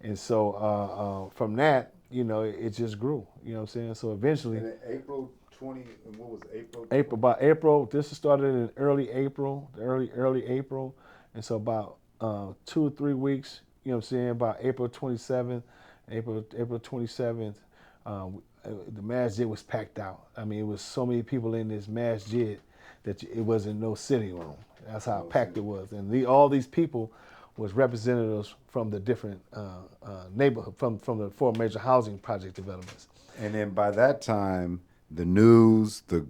And so from that, it just grew, you know what I'm saying? So eventually, And in April 20, and what was April? About April, this started in early April, early April. And so about 2 or 3 weeks, you know what I'm saying, about April 27th, April 27th, the masjid was packed out. I mean, it was so many people in this masjid that it wasn't no sitting room. That's how packed it was. And all these people was representatives from the different neighborhood, from the 4 major housing project developments. And then by that time, the news, the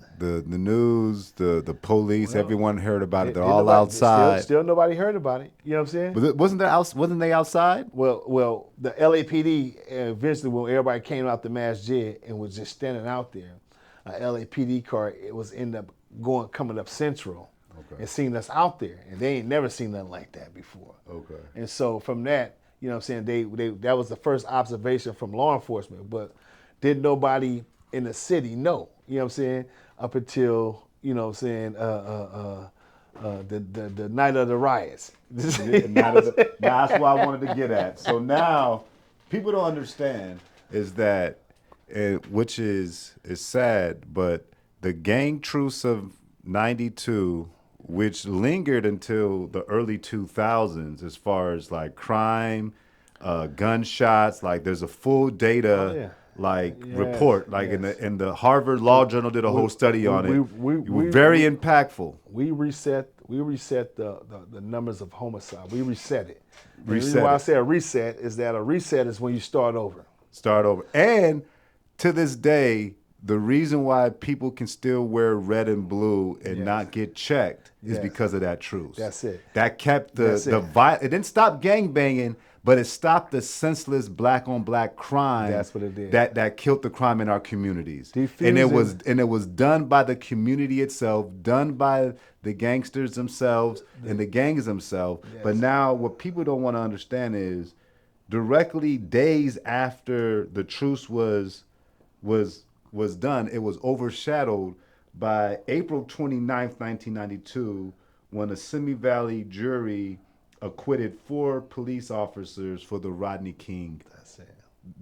police, everyone heard about it. They're all outside. Still nobody heard about it. You know what I'm saying? Wasn't they outside? Well, the LAPD eventually, when everybody came out the masjid and was just standing out there, a LAPD car was coming up Central, and seeing us out there, and they ain't never seen nothing like that before. Okay. And so from that, you know what I'm saying, that was the first observation from law enforcement, but didn't nobody in the city know, you know what I'm saying, up until, you know what I'm saying, the night of the riots. That's what I wanted to get at. So now, people don't understand is that, which is sad, but the gang truce of 92, which lingered until the early 2000s as far as like crime, gunshots, like there's a full data report, like in the Harvard Law Journal did a whole study on it. Very impactful. We reset the numbers of homicide. We reset it. The Reset reason why it. I say a reset is that a reset is when you start over. And to this day, the reason why people can still wear red and blue and not get checked is because of that truce. That's it. That kept it didn't stop gangbanging, but it stopped the senseless black on black crime. That's what it did. That killed the crime in our communities. And it was done by the community itself, done by the gangsters themselves and the gangs themselves. Yes. But now what people don't want to understand is directly days after the truce was done, it was overshadowed by April 29th, 1992, when a Simi Valley jury acquitted 4 police officers for the Rodney King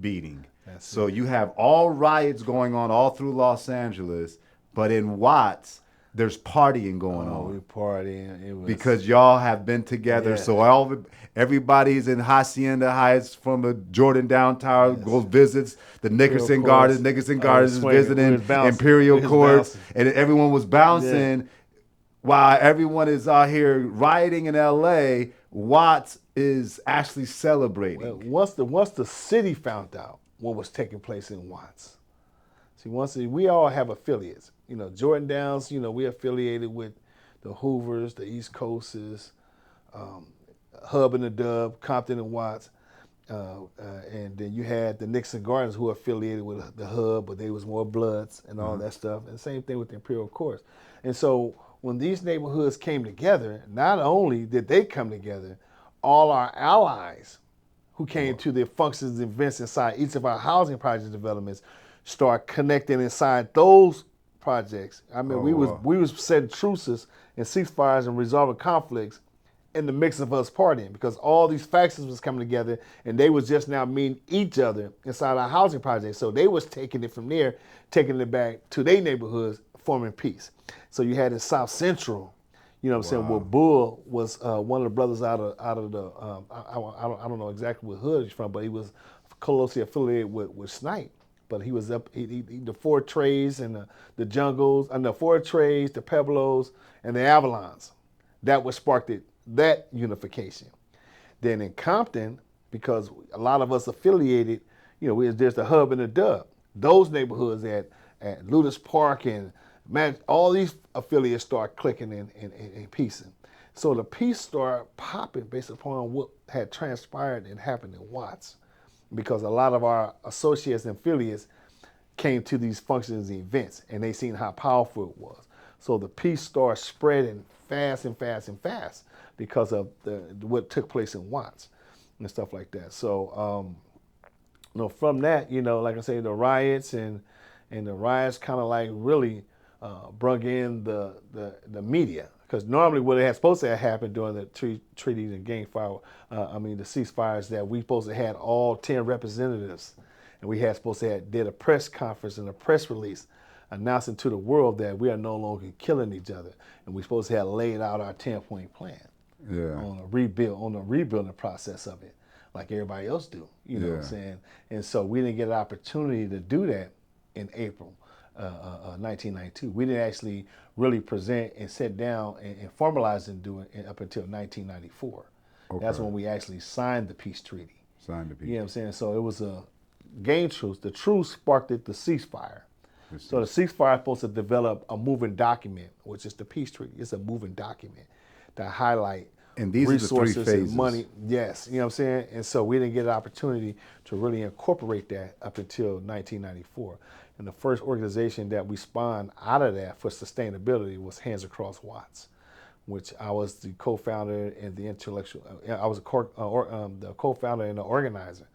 beating. You have all riots going on all through Los Angeles, but in Watts, there's partying going Oh, on. we partying. It was Because y'all have been together, Yeah. so everybody's in Hacienda Heights from the Jordan Downtown, Yes. goes visits the Nickerson Gardens. Nickerson Gardens is visiting Imperial Courts, and everyone was bouncing. While everyone is out here rioting in L.A., Watts is actually celebrating. Well, once the city found out what was taking place in Watts, see, we all have affiliates. You know, Jordan Downs. You know, we're affiliated with the Hoovers, the East Coasters, Hub and the Dub, Compton and Watts, and then you had the Nixon Gardens who are affiliated with the Hub, but they was more Bloods and all that stuff. And same thing with the Imperial Courts. And so when these neighborhoods came together, not only did they come together, all our allies who came to the functions and events inside each of our housing project developments start connecting inside those projects. I mean, we was setting truces and ceasefires and resolving conflicts in the mix of us partying, because all these factions was coming together and they was just now meeting each other inside our housing project. So they was taking it from there, taking it back to their neighborhoods, forming peace. So you had in South Central, you know what I'm saying, where Bull was one of the brothers out of the, I don't know exactly what hood he's from, but he was closely affiliated with Snipe. But he was up, the Four Trays and the Jungles, and the Four Trays, the Pueblos, and the Avalons. That what sparked that unification. Then in Compton, because a lot of us affiliated, you know, there's the Hub and the Dub. Those neighborhoods at Ludus Park and all these affiliates start clicking and piecing. So the piece started popping based upon what had transpired and happened in Watts, because a lot of our associates and affiliates came to these functions and events, and they seen how powerful it was. So the peace started spreading fast and fast and fast because of what took place in Watts and stuff like that. So, you know, from that, you know, like I say, the riots and the riots kind of like really brung in the media, because normally what had supposed to have happened during the treaties and the ceasefires, that we supposed to had all 10 representatives, and we had supposed to have did a press conference and a press release announcing to the world that we are no longer killing each other, and we supposed to have laid out our 10-point plan on the rebuilding process of it, like everybody else do. You know what I'm saying? And so we didn't get an opportunity to do that in April 1992. We didn't actually really present and sit down and formalize and do it up until 1994. Okay. That's when we actually signed the peace treaty. You know what I'm saying? So it was a game truce. The truce sparked the ceasefire. So the ceasefire is supposed to develop a moving document, which is the peace treaty. It's a moving document that highlight and these resources are the 3 phases. And money. Yes, you know what I'm saying? And so we didn't get an opportunity to really incorporate that up until 1994. And the first organization that we spawned out of that for sustainability was Hands Across Watts, which I was the co-founder and the intellectual. I was the co-founder and the organizer.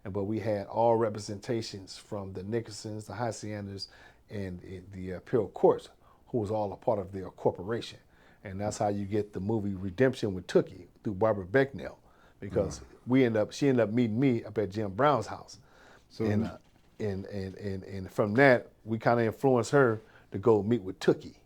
But we had all representations from the Nickersons, the Haciendas, and the Imperial Courts, who was all a part of their corporation. And that's how you get the movie Redemption with Tookie through Barbara Becknell, because she ended up meeting me up at Jim Brown's house. So and from that, we kind of influenced her to go meet with Tookie.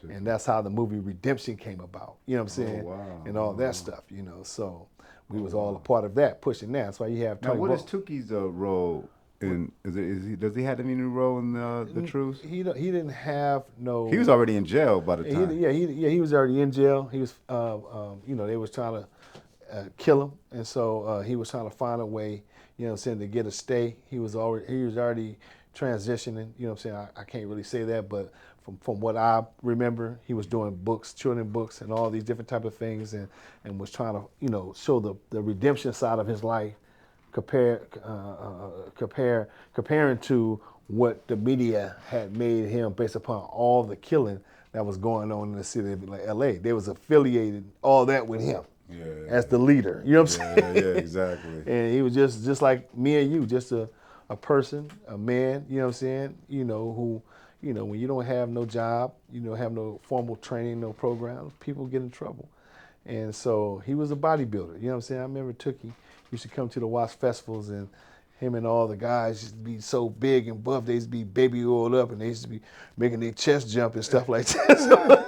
And that's how the movie Redemption came about. You know what I'm saying? And all that stuff, you know. So we was all a part of that, pushing that. That's why you have Tony. Now, what is Tookie's role in? Does he have any role in the Truce? He didn't have no. He was already in jail by the time. He was already in jail. He was, you know, they was trying to kill him, and so he was trying to find a way, you know what I'm saying, to get a stay. He was already transitioning. You know what I'm saying? I can't really say that, but from what I remember, he was doing books, children books, and all these different type of things, and was trying to, you know, show the redemption side of his life, comparing to what the media had made him based upon all the killing that was going on in the city of L.A. They was affiliated all that with him as the leader. You know what I'm saying? Yeah, exactly. And he was just like me and you, just a person, a man. You know what I'm saying? You know who. You know, when you don't have no job, you don't have no formal training, no programs, people get in trouble. And so he was a bodybuilder. You know what I'm saying? I remember Tookie used to come to the Watts festivals, and him and all the guys used to be so big and buff. They used to be baby oiled up, and they used to be making their chest jump and stuff like that.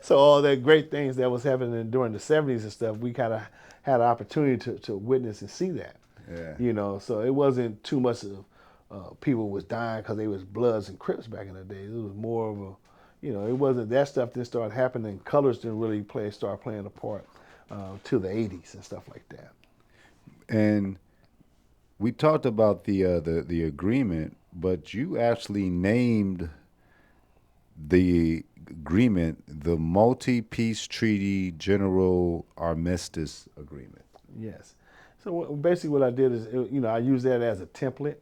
So all that great things that was happening during the 70s and stuff, we kind of had an opportunity to witness and see that. Yeah. You know, so it wasn't too much of people was dying because they was Bloods and Crips back in the day. It was more of a, you know, it wasn't that stuff didn't start happening. Colors didn't really start playing a part till the 80s and stuff like that. And we talked about the agreement, but you actually named the agreement the Multi-Peace Treaty General Armistice Agreement. Yes. So basically what I did is, you know, I used that as a template,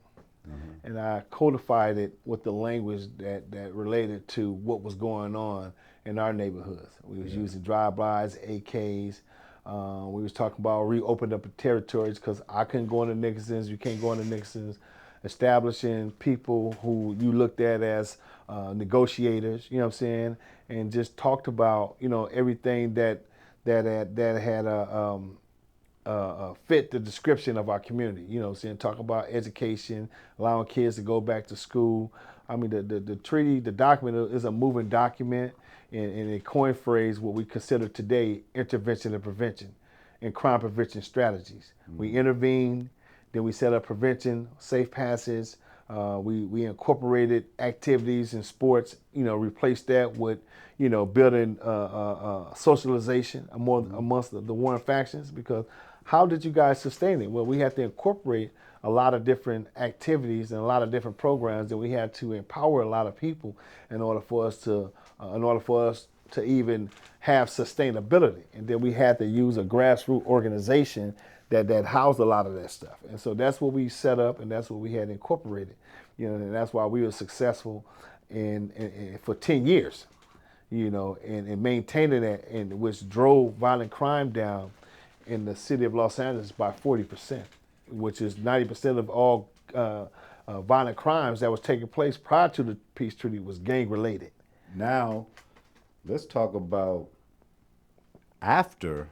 and I codified it with the language that related to what was going on in our neighborhoods. We was using drive-bys, AKs. We was talking about reopening up the territories because I couldn't go into Nixon's, you can't go into Nixon's. Establishing people who you looked at as negotiators, you know what I'm saying, and just talked about, you know, everything that had fit the description of our community. You know what I'm saying? Talk about education, allowing kids to go back to school. I mean, the treaty, the document is a moving document, and it coined phrase what we consider today intervention and prevention and crime prevention strategies. We intervened, then we set up prevention, safe passage. We incorporated activities and sports, you know, replaced that with, you know, building socialization amongst the warring factions, because how did you guys sustain it? Well, we had to incorporate a lot of different activities and a lot of different programs, and we had to empower a lot of people in order for us to even have sustainability. And then we had to use a grassroots organization that housed a lot of that stuff. And so that's what we set up, and that's what we had incorporated. You know, and that's why we were successful in for 10 years, you know, and maintaining that, and which drove violent crime down in the city of Los Angeles by 40%, which is 90% of all violent crimes that was taking place prior to the peace treaty was gang related. Now, let's talk about after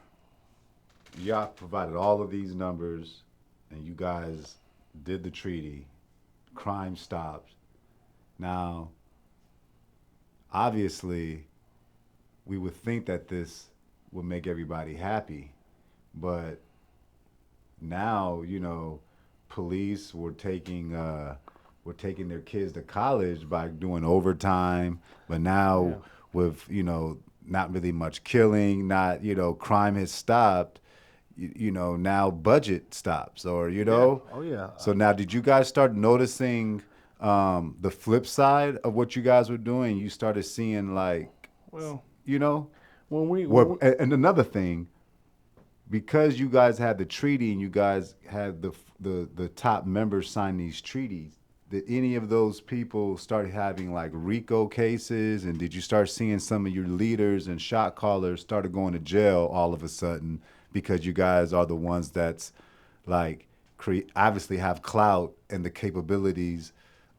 y'all provided all of these numbers and you guys did the treaty, crime stopped. Now, obviously, we would think that this would make everybody happy, but now, you know, police were taking their kids to college by doing overtime, but now with, you know, not really much killing, not, you know, crime has stopped, you know, now budget stops, or, you know. Yeah. Oh yeah. So now, did you guys start noticing the flip side of what you guys were doing? You started seeing, like, Well, you know, when and another thing, because you guys had the treaty and you guys had the top members sign these treaties, did any of those people start having like RICO cases? And did you start seeing some of your leaders and shot callers started going to jail all of a sudden because you guys are the ones that's like obviously have clout and the capabilities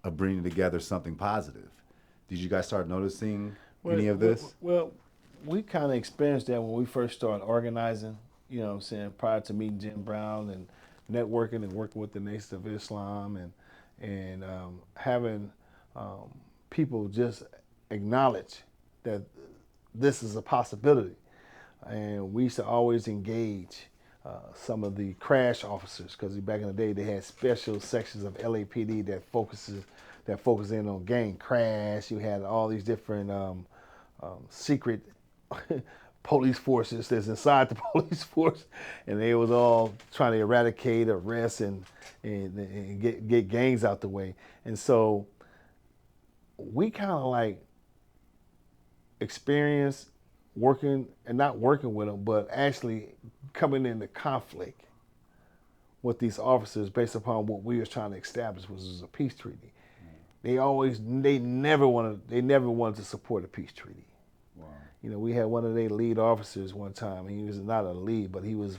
of bringing together something positive? Did you guys start noticing any of this? Well, we kind of experienced that when we first started organizing, you know what I'm saying, prior to meeting Jim Brown and networking and working with the Nation of Islam and having people just acknowledge that this is a possibility. And we used to always engage some of the crash officers, because back in the day they had special sections of LAPD that focus in on gang crash. You had all these different secret police forces that's inside the police force, and they was all trying to eradicate, arrest, and get gangs out the way. And so we kind of like experienced working, and not working with them, but actually coming into conflict with these officers based upon what we was trying to establish, which was a peace treaty. They never wanted to support a peace treaty. Wow. You know, we had one of their lead officers one time, and he was not a lead, but he was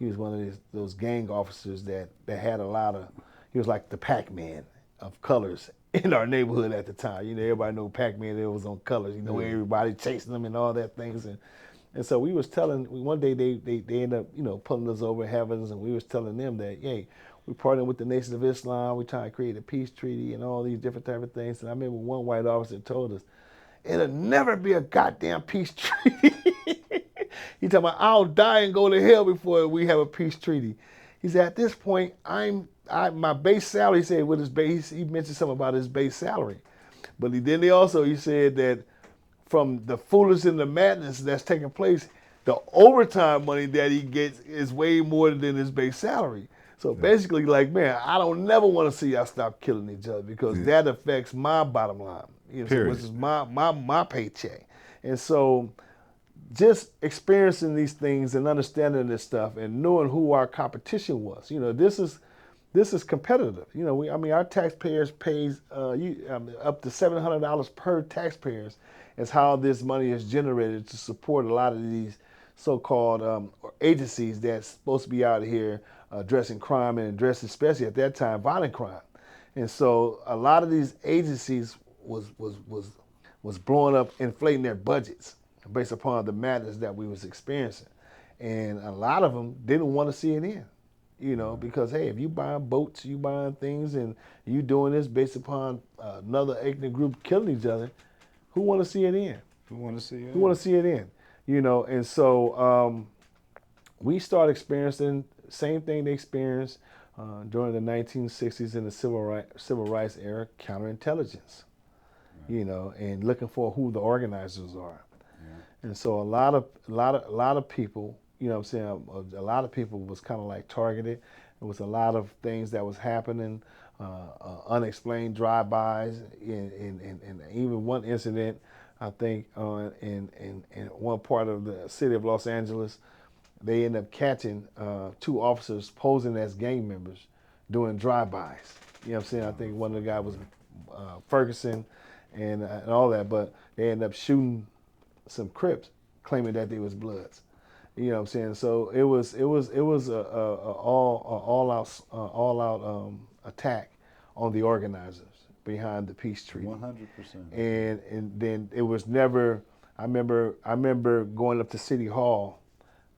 one of those gang officers that had a lot of, he was like the Pac-Man of colors in our neighborhood at the time. You know, everybody knew Pac-Man, it was on colors, you know, everybody chasing them and all that things. And so we was telling, one day they ended up, you know, pulling us over, having us, and we was telling them that, hey, we partnered with the Nation of Islam. We trying to create a peace treaty and all these different type of things. And I remember one white officer told us, it'll never be a goddamn peace treaty. He talking about, I'll die and go to hell before we have a peace treaty. He said, at this point, my base salary, he said, with his base, he mentioned something about his base salary. But he said that from the foolishness and the madness that's taking place, the overtime money that he gets is way more than his base salary. So basically, like, man, I don't never want to see y'all stop killing each other because that affects my bottom line, which is my paycheck. And so just experiencing these things and understanding this stuff and knowing who our competition was, this is competitive. Our taxpayers pays up to $700 per taxpayers is how this money is generated to support a lot of these so-called agencies that's supposed to be out here addressing crime and addressing, especially at that time, violent crime. And so a lot of these agencies was blowing up, inflating their budgets based upon the madness that we was experiencing. And a lot of them didn't want to see it in, because, hey, if you buying boats, you buying things, and you doing this based upon another ethnic group killing each other, who want to see it in? Who want to see it? Who want to see it in? And so we started experiencing the same thing they experienced during the 1960s in the civil rights era, counterintelligence, and looking for who the organizers are. Yeah. And so a lot of people, a lot of people was kind of like targeted. There was a lot of things that was happening, unexplained drive-bys, and even one incident, I think, in one part of the city of Los Angeles, they ended up catching 2 officers posing as gang members doing drive-bys. I think one of the guys was Ferguson and all that, but they ended up shooting some Crips, claiming that they was Bloods. So it was a all out attack on the organizers behind the peace treaty. 100%. And then it was never. I remember going up to City Hall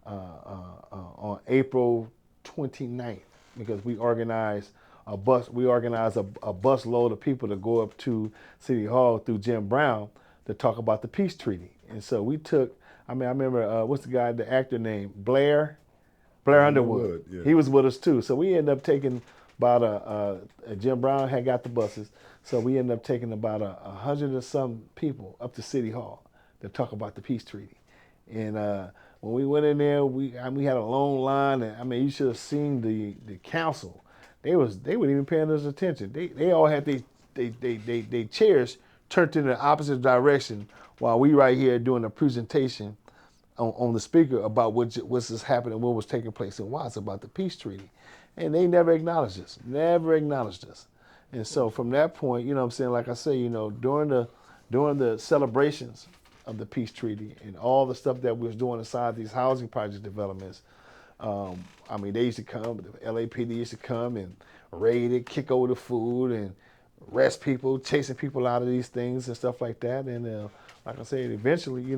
on April 29th because we organized a bus. We organized a bus load of people to go up to City Hall through Jim Brown to talk about the peace treaty. And so we took. I remember what's the guy, the actor name Blair Underwood. Yeah. He was with us too. So we ended up taking about Jim Brown had got the buses. So we ended up taking about 100 or some people up to City Hall to talk about the peace treaty. And when we went in there, we had a long line, and you should have seen the council. They weren't even paying us attention. They all had they chairs turned in the opposite direction while we right here doing a presentation on the speaker about what's just happening, what was taking place in Watts about the peace treaty. And they never acknowledged us, And so from that point, like I say, during the celebrations of the peace treaty and all the stuff that we was doing inside these housing project developments, they used to come, the LAPD used to come and raid it, kick over the food and arrest people, chasing people out of these things and stuff like that. And like I said, eventually,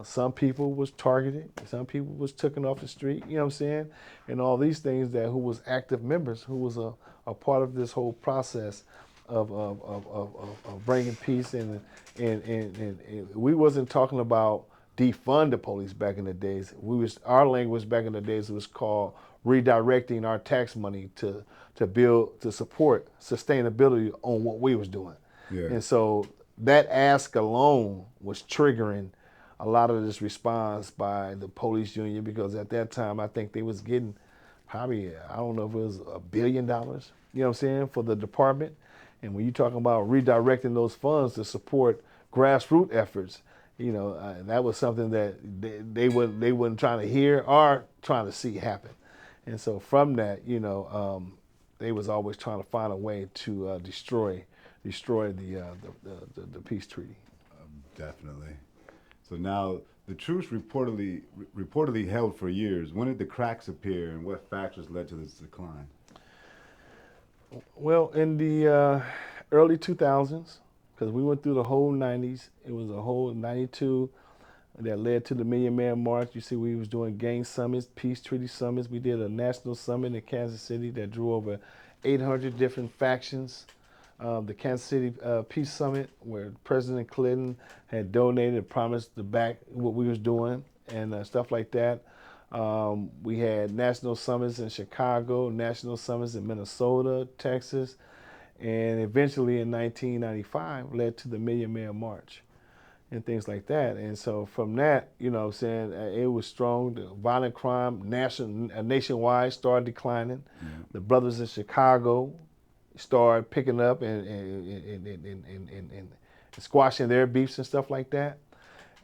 some people was targeted, some people was taken off the street, and all these things who was active members, who was a part of this whole process of bringing peace and we wasn't talking about defund the police back in the days. Our language back in the days was called redirecting our tax money to support sustainability on what we was doing. Yeah. And so that ask alone was triggering a lot of this response by the police union, because at that time I think they was getting probably, I don't know if it was $1 billion, for the department. And when you're talking about redirecting those funds to support grassroots efforts, that was something that they weren't trying to hear or trying to see happen. And so from that, they was always trying to find a way to destroy the peace treaty. Definitely. So now the truce reportedly held for years. When did the cracks appear, and what factors led to this decline? Well, in the early 2000s, because we went through the whole 90s. It was a whole 92, that led to the Million Man March. You see, we was doing gang summits, peace treaty summits. We did a national summit in Kansas City that drew over 800 different factions. The Kansas City Peace Summit, where President Clinton had donated and promised to back what we was doing and stuff like that. We had national summits in Chicago, national summits in Minnesota, Texas, and eventually in 1995 led to the Million Man March and things like that. And so from that, it was strong. The violent crime nationwide started declining. Yeah. The brothers in Chicago started picking up and squashing their beefs and stuff like that.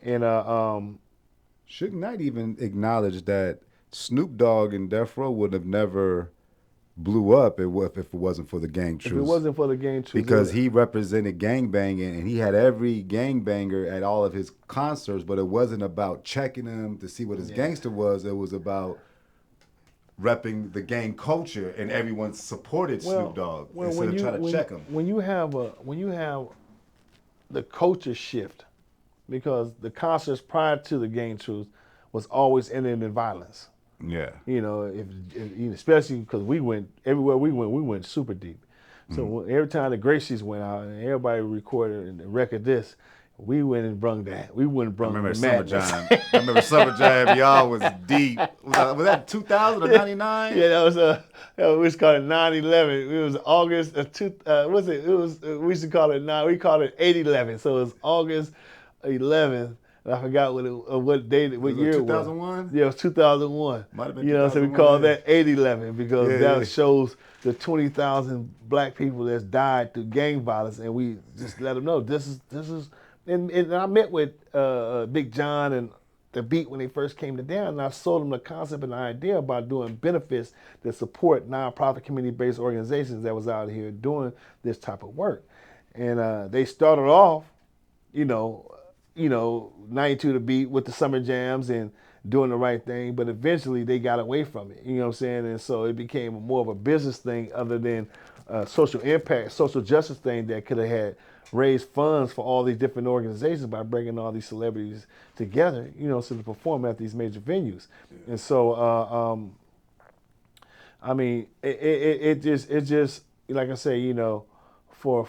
And Shouldn't that even acknowledge that Snoop Dogg and Death Row would have never blew up if it wasn't for the gang truce? If it wasn't for the gang truce, because he represented gangbanging and he had every gangbanger at all of his concerts, but it wasn't about checking him to see what his gangster was. It was about repping the gang culture, and everyone supported Snoop Dogg instead of trying to check him. When you have the culture shift, because the concerts prior to the gang truce was always ending in violence. Yeah. Especially because we went everywhere we went super deep. So every time the Grape Street went out and everybody recorded and record this, we went and brung that. We went and brung I remember the Summer madness. Jam. I remember Summer Jam. Y'all was deep. Was that 2000 or 99? Yeah, that was we used to call it 9/11. It was August of we used to call it we called it 8/11. So it was August 11th. And I forgot what year it was. 2001? Yeah, it was 2001. Might have been So we 2001, called that 8/11 because Yeah. that shows the 20,000 black people that's died through gang violence, and we just let them know this is. And I met with Big John and the Beat when they first came to town, and I sold them the concept and the idea about doing benefits that support nonprofit community-based organizations that was out here doing this type of work. And they started off, 92 The Beat with the summer jams and doing the right thing, but eventually they got away from it, you know what I'm saying? And so it became more of a business thing other than social impact, social justice thing that could have had raised funds for all these different organizations by bringing all these celebrities together, so to perform at these major venues. Yeah. And so, it just like I say, for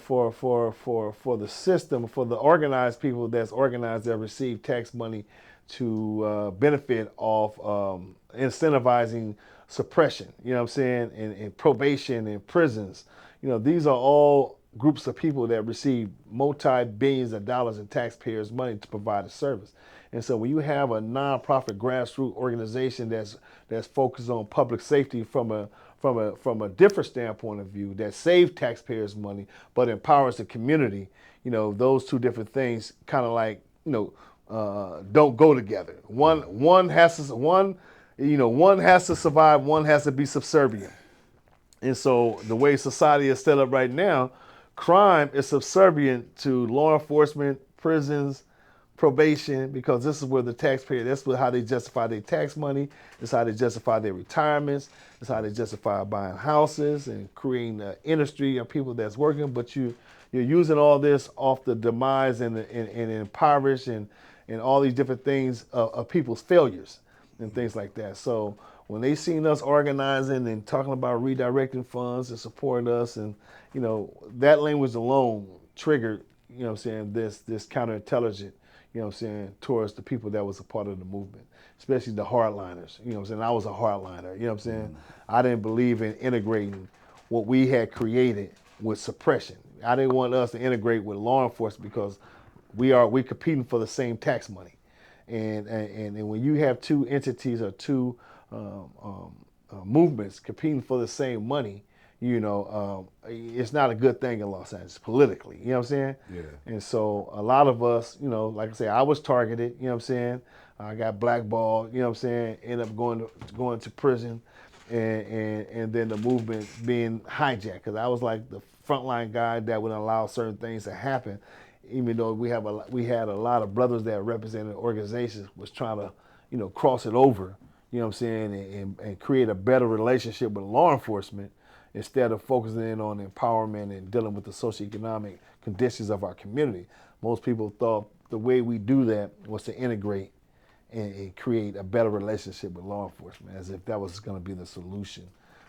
the system, for the organized people that's organized that receive tax money to benefit off incentivizing suppression, you know what I'm saying, and probation and prisons. These are all groups of people that receive multi-billions of dollars in taxpayers' money to provide a service. And so when you have a nonprofit grassroots organization that's focused on public safety from a different standpoint of view, that saves taxpayers' money but empowers the community, those two different things kind of like don't go together. One has to survive, one has to be subservient. And so the way society is set up right now, crime is subservient to law enforcement, prisons, probation, because this is where the taxpayer, how they justify their tax money, it's how they justify their retirements, it's how they justify buying houses and creating an industry of people that's working, but you're using all this off the demise and impoverish and all these different things of people's failures and things like that. So when they seen us organizing and talking about redirecting funds and supporting us, and that language alone triggered, this counterintelligence, towards the people that was a part of the movement, especially the hardliners. I was a hardliner. I didn't believe in integrating what we had created with suppression. I didn't want us to integrate with law enforcement because we competing for the same tax money. And when you have two entities or two movements competing for the same money, it's not a good thing in Los Angeles politically. You know what I'm saying? Yeah. And so a lot of us, like I say, I was targeted. You know what I'm saying? I got blackballed. You know what I'm saying? Ended up going to prison, and then the movement being hijacked because I was like the frontline guy that would allow certain things to happen, even though we had a lot of brothers that represented organizations was trying to, cross it over, you know what I'm saying, and create a better relationship with law enforcement instead of focusing in on empowerment and dealing with the socioeconomic conditions of our community. Most people thought the way we do that was to integrate and create a better relationship with law enforcement, as if that was going to be the solution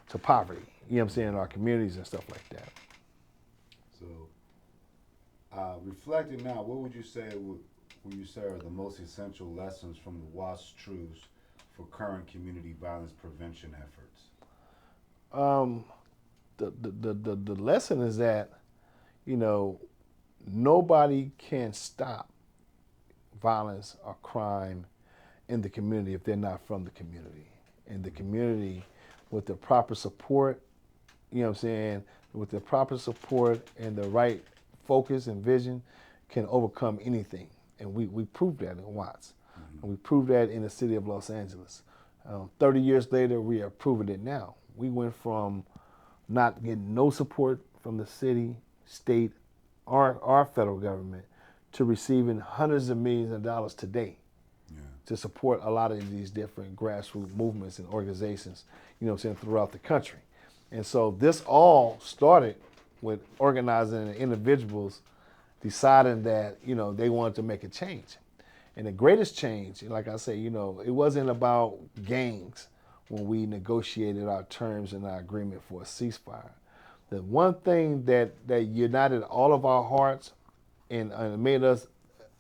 to poverty. You know what I'm saying? In our communities and stuff like that. So, reflecting now, what would you say are the most essential lessons from the Watts Truce for current community violence prevention efforts? The lesson is that, you know, nobody can stop violence or crime in the community if they're not from the community. And the community, with the proper support, you know what I'm saying, with the proper support and the right focus and vision, can overcome anything. And we proved that in Watts. Mm-hmm. And we proved that in the city of Los Angeles. 30 years later, we are proving it now. We went from not getting no support from the city, state, or federal government to receiving hundreds of millions of dollars today to support a lot of these different grassroots movements and organizations, you know what I'm saying, throughout the country. And so this all started with organizing individuals deciding that, you know, they wanted to make a change. And the greatest change, like I say, you know, it wasn't about gangs when we negotiated our terms and our agreement for a ceasefire. The one thing that united all of our hearts and made us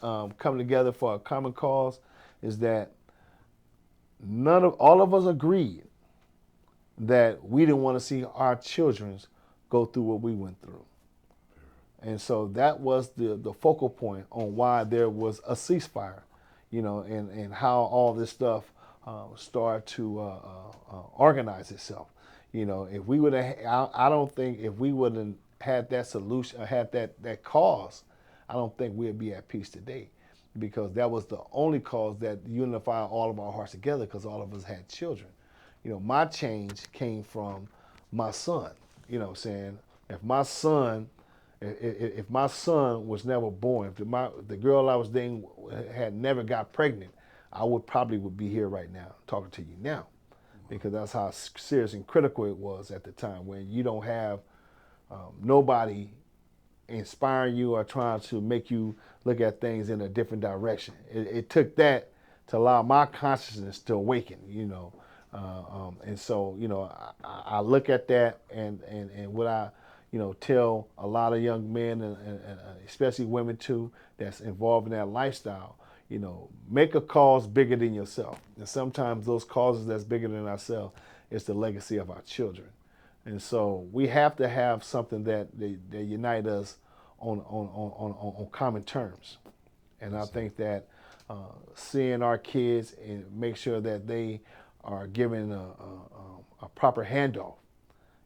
come together for a common cause is that all of us agreed that we didn't want to see our children go through what we went through. And so that was the focal point on why there was a ceasefire, you know, and how all this stuff started to organize itself. You know, if we would have, I don't think if we wouldn't had that solution, or had that cause, I don't think we'd be at peace today, because that was the only cause that unified all of our hearts together, because all of us had children. You know, my change came from my son. You know what I'm saying? If my son was never born, if the girl I was dating had never got pregnant, I would be here right now talking to you now, because that's how serious and critical it was at the time, when you don't have nobody inspiring you or trying to make you look at things in a different direction. It took that to allow my consciousness to awaken, you know. And so, you know, I look at that and what I, you know, tell a lot of young men and especially women too, that's involved in that lifestyle, you know, make a cause bigger than yourself. And sometimes those causes that's bigger than ourselves is the legacy of our children. And so we have to have something that unite us on common terms. And I think that seeing our kids and make sure that they are given a proper handoff,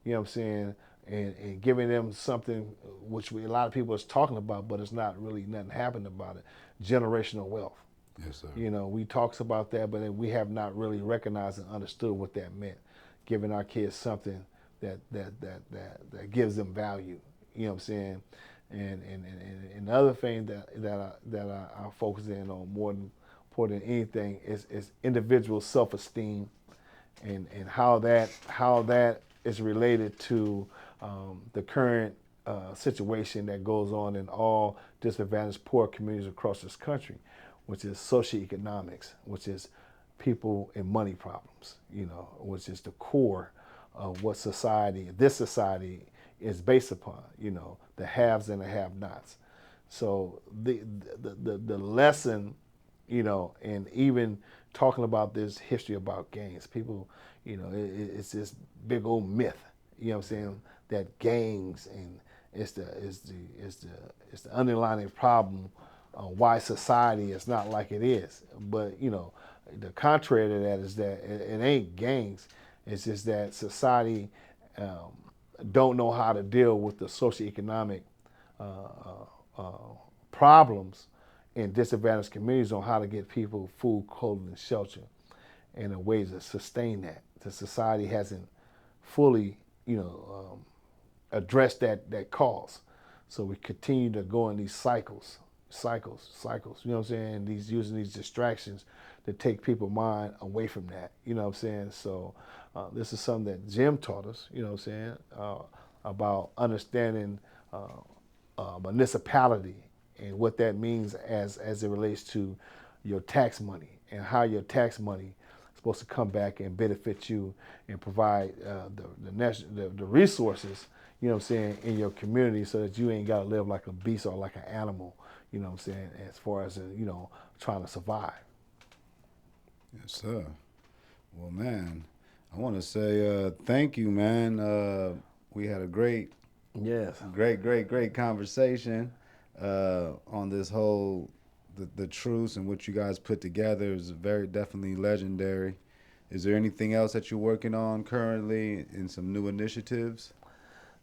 you know what I'm saying, and giving them something which a lot of people is talking about, but it's not really nothing happening about it, generational wealth. Yes, sir. You know, we talks about that, but we have not really recognized and understood what that meant, giving our kids something that gives them value. You know what I'm saying? And the other thing that I focus in on more than anything is individual self-esteem and how that is related to the current situation that goes on in all disadvantaged poor communities across this country, which is socioeconomics, which is people and money problems, you know, which is the core of what this society is based upon, you know, the haves and the have-nots. So the lesson, you know, and even talking about this history about gangs, people, you know, it's this big old myth, you know what I'm saying, that gangs and it's the underlying problem why society is not like it is. But, you know, the contrary to that is that it ain't gangs. It's just that society don't know how to deal with the socioeconomic problems in disadvantaged communities on how to get people food, clothing, and shelter, and the ways to sustain that. The society hasn't fully, you know, addressed that cause. So we continue to go in these cycles. You know what I'm saying? Using these distractions to take people's mind away from that. You know what I'm saying? So this is something that Jim taught us, you know what I'm saying, about understanding municipality and what that means as it relates to your tax money and how your tax money is supposed to come back and benefit you and provide the resources, you know what I'm saying, in your community so that you ain't got to live like a beast or like an animal, you know what I'm saying, as far as, you know, trying to survive. Yes, sir. Well, man, I want to say thank you, man. We had a great Yes. great conversation on this whole the truce and what you guys put together is very definitely legendary. Is there anything else that you're working on currently in some new initiatives?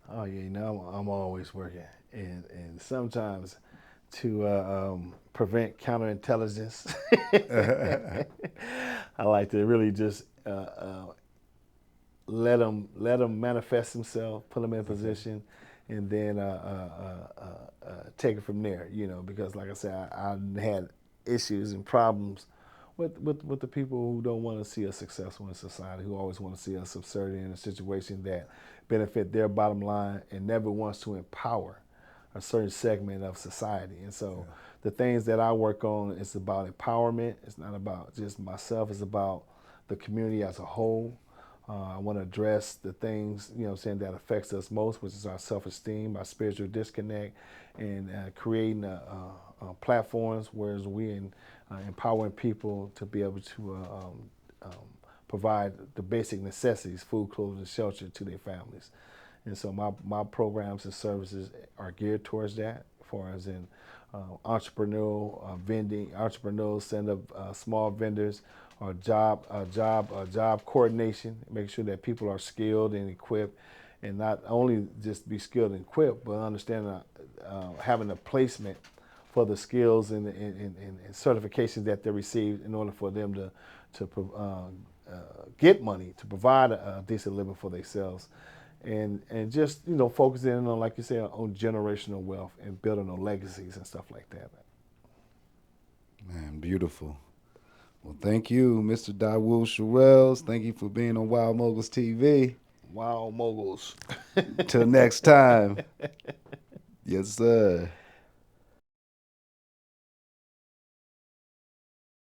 Oh yeah, you know I'm always working, and sometimes to prevent counterintelligence, I like to really just let them manifest themselves, put them in position, and then take it from there. You know, because like I said, I had issues and problems with the people who don't want to see us successful in society, who always want to see us subservient in a situation that benefit their bottom line and never wants to empower a certain segment of society. And so the things that I work on is about empowerment. It's not about just myself. It's about the community as a whole. I want to address the things, you know, saying that affects us most, which is our self-esteem, our spiritual disconnect, and creating platforms where we empowering people to be able to provide the basic necessities, food, clothes, and shelter to their families. And so my programs and services are geared towards that, as far as in entrepreneurial vending, entrepreneurs send up small vendors, or job coordination, make sure that people are skilled and equipped, and not only just be skilled and equipped, but understand having a placement for the skills and certifications that they received in order for them to get money to provide a decent living for themselves, and just, you know, focusing on, like you said, on generational wealth and building on legacies and stuff like that. Man, beautiful. Well, thank you, Mr. Daude Sherrills. Thank you for being on Wild Moguls TV. Wild Moguls. Till next time. Yes, sir.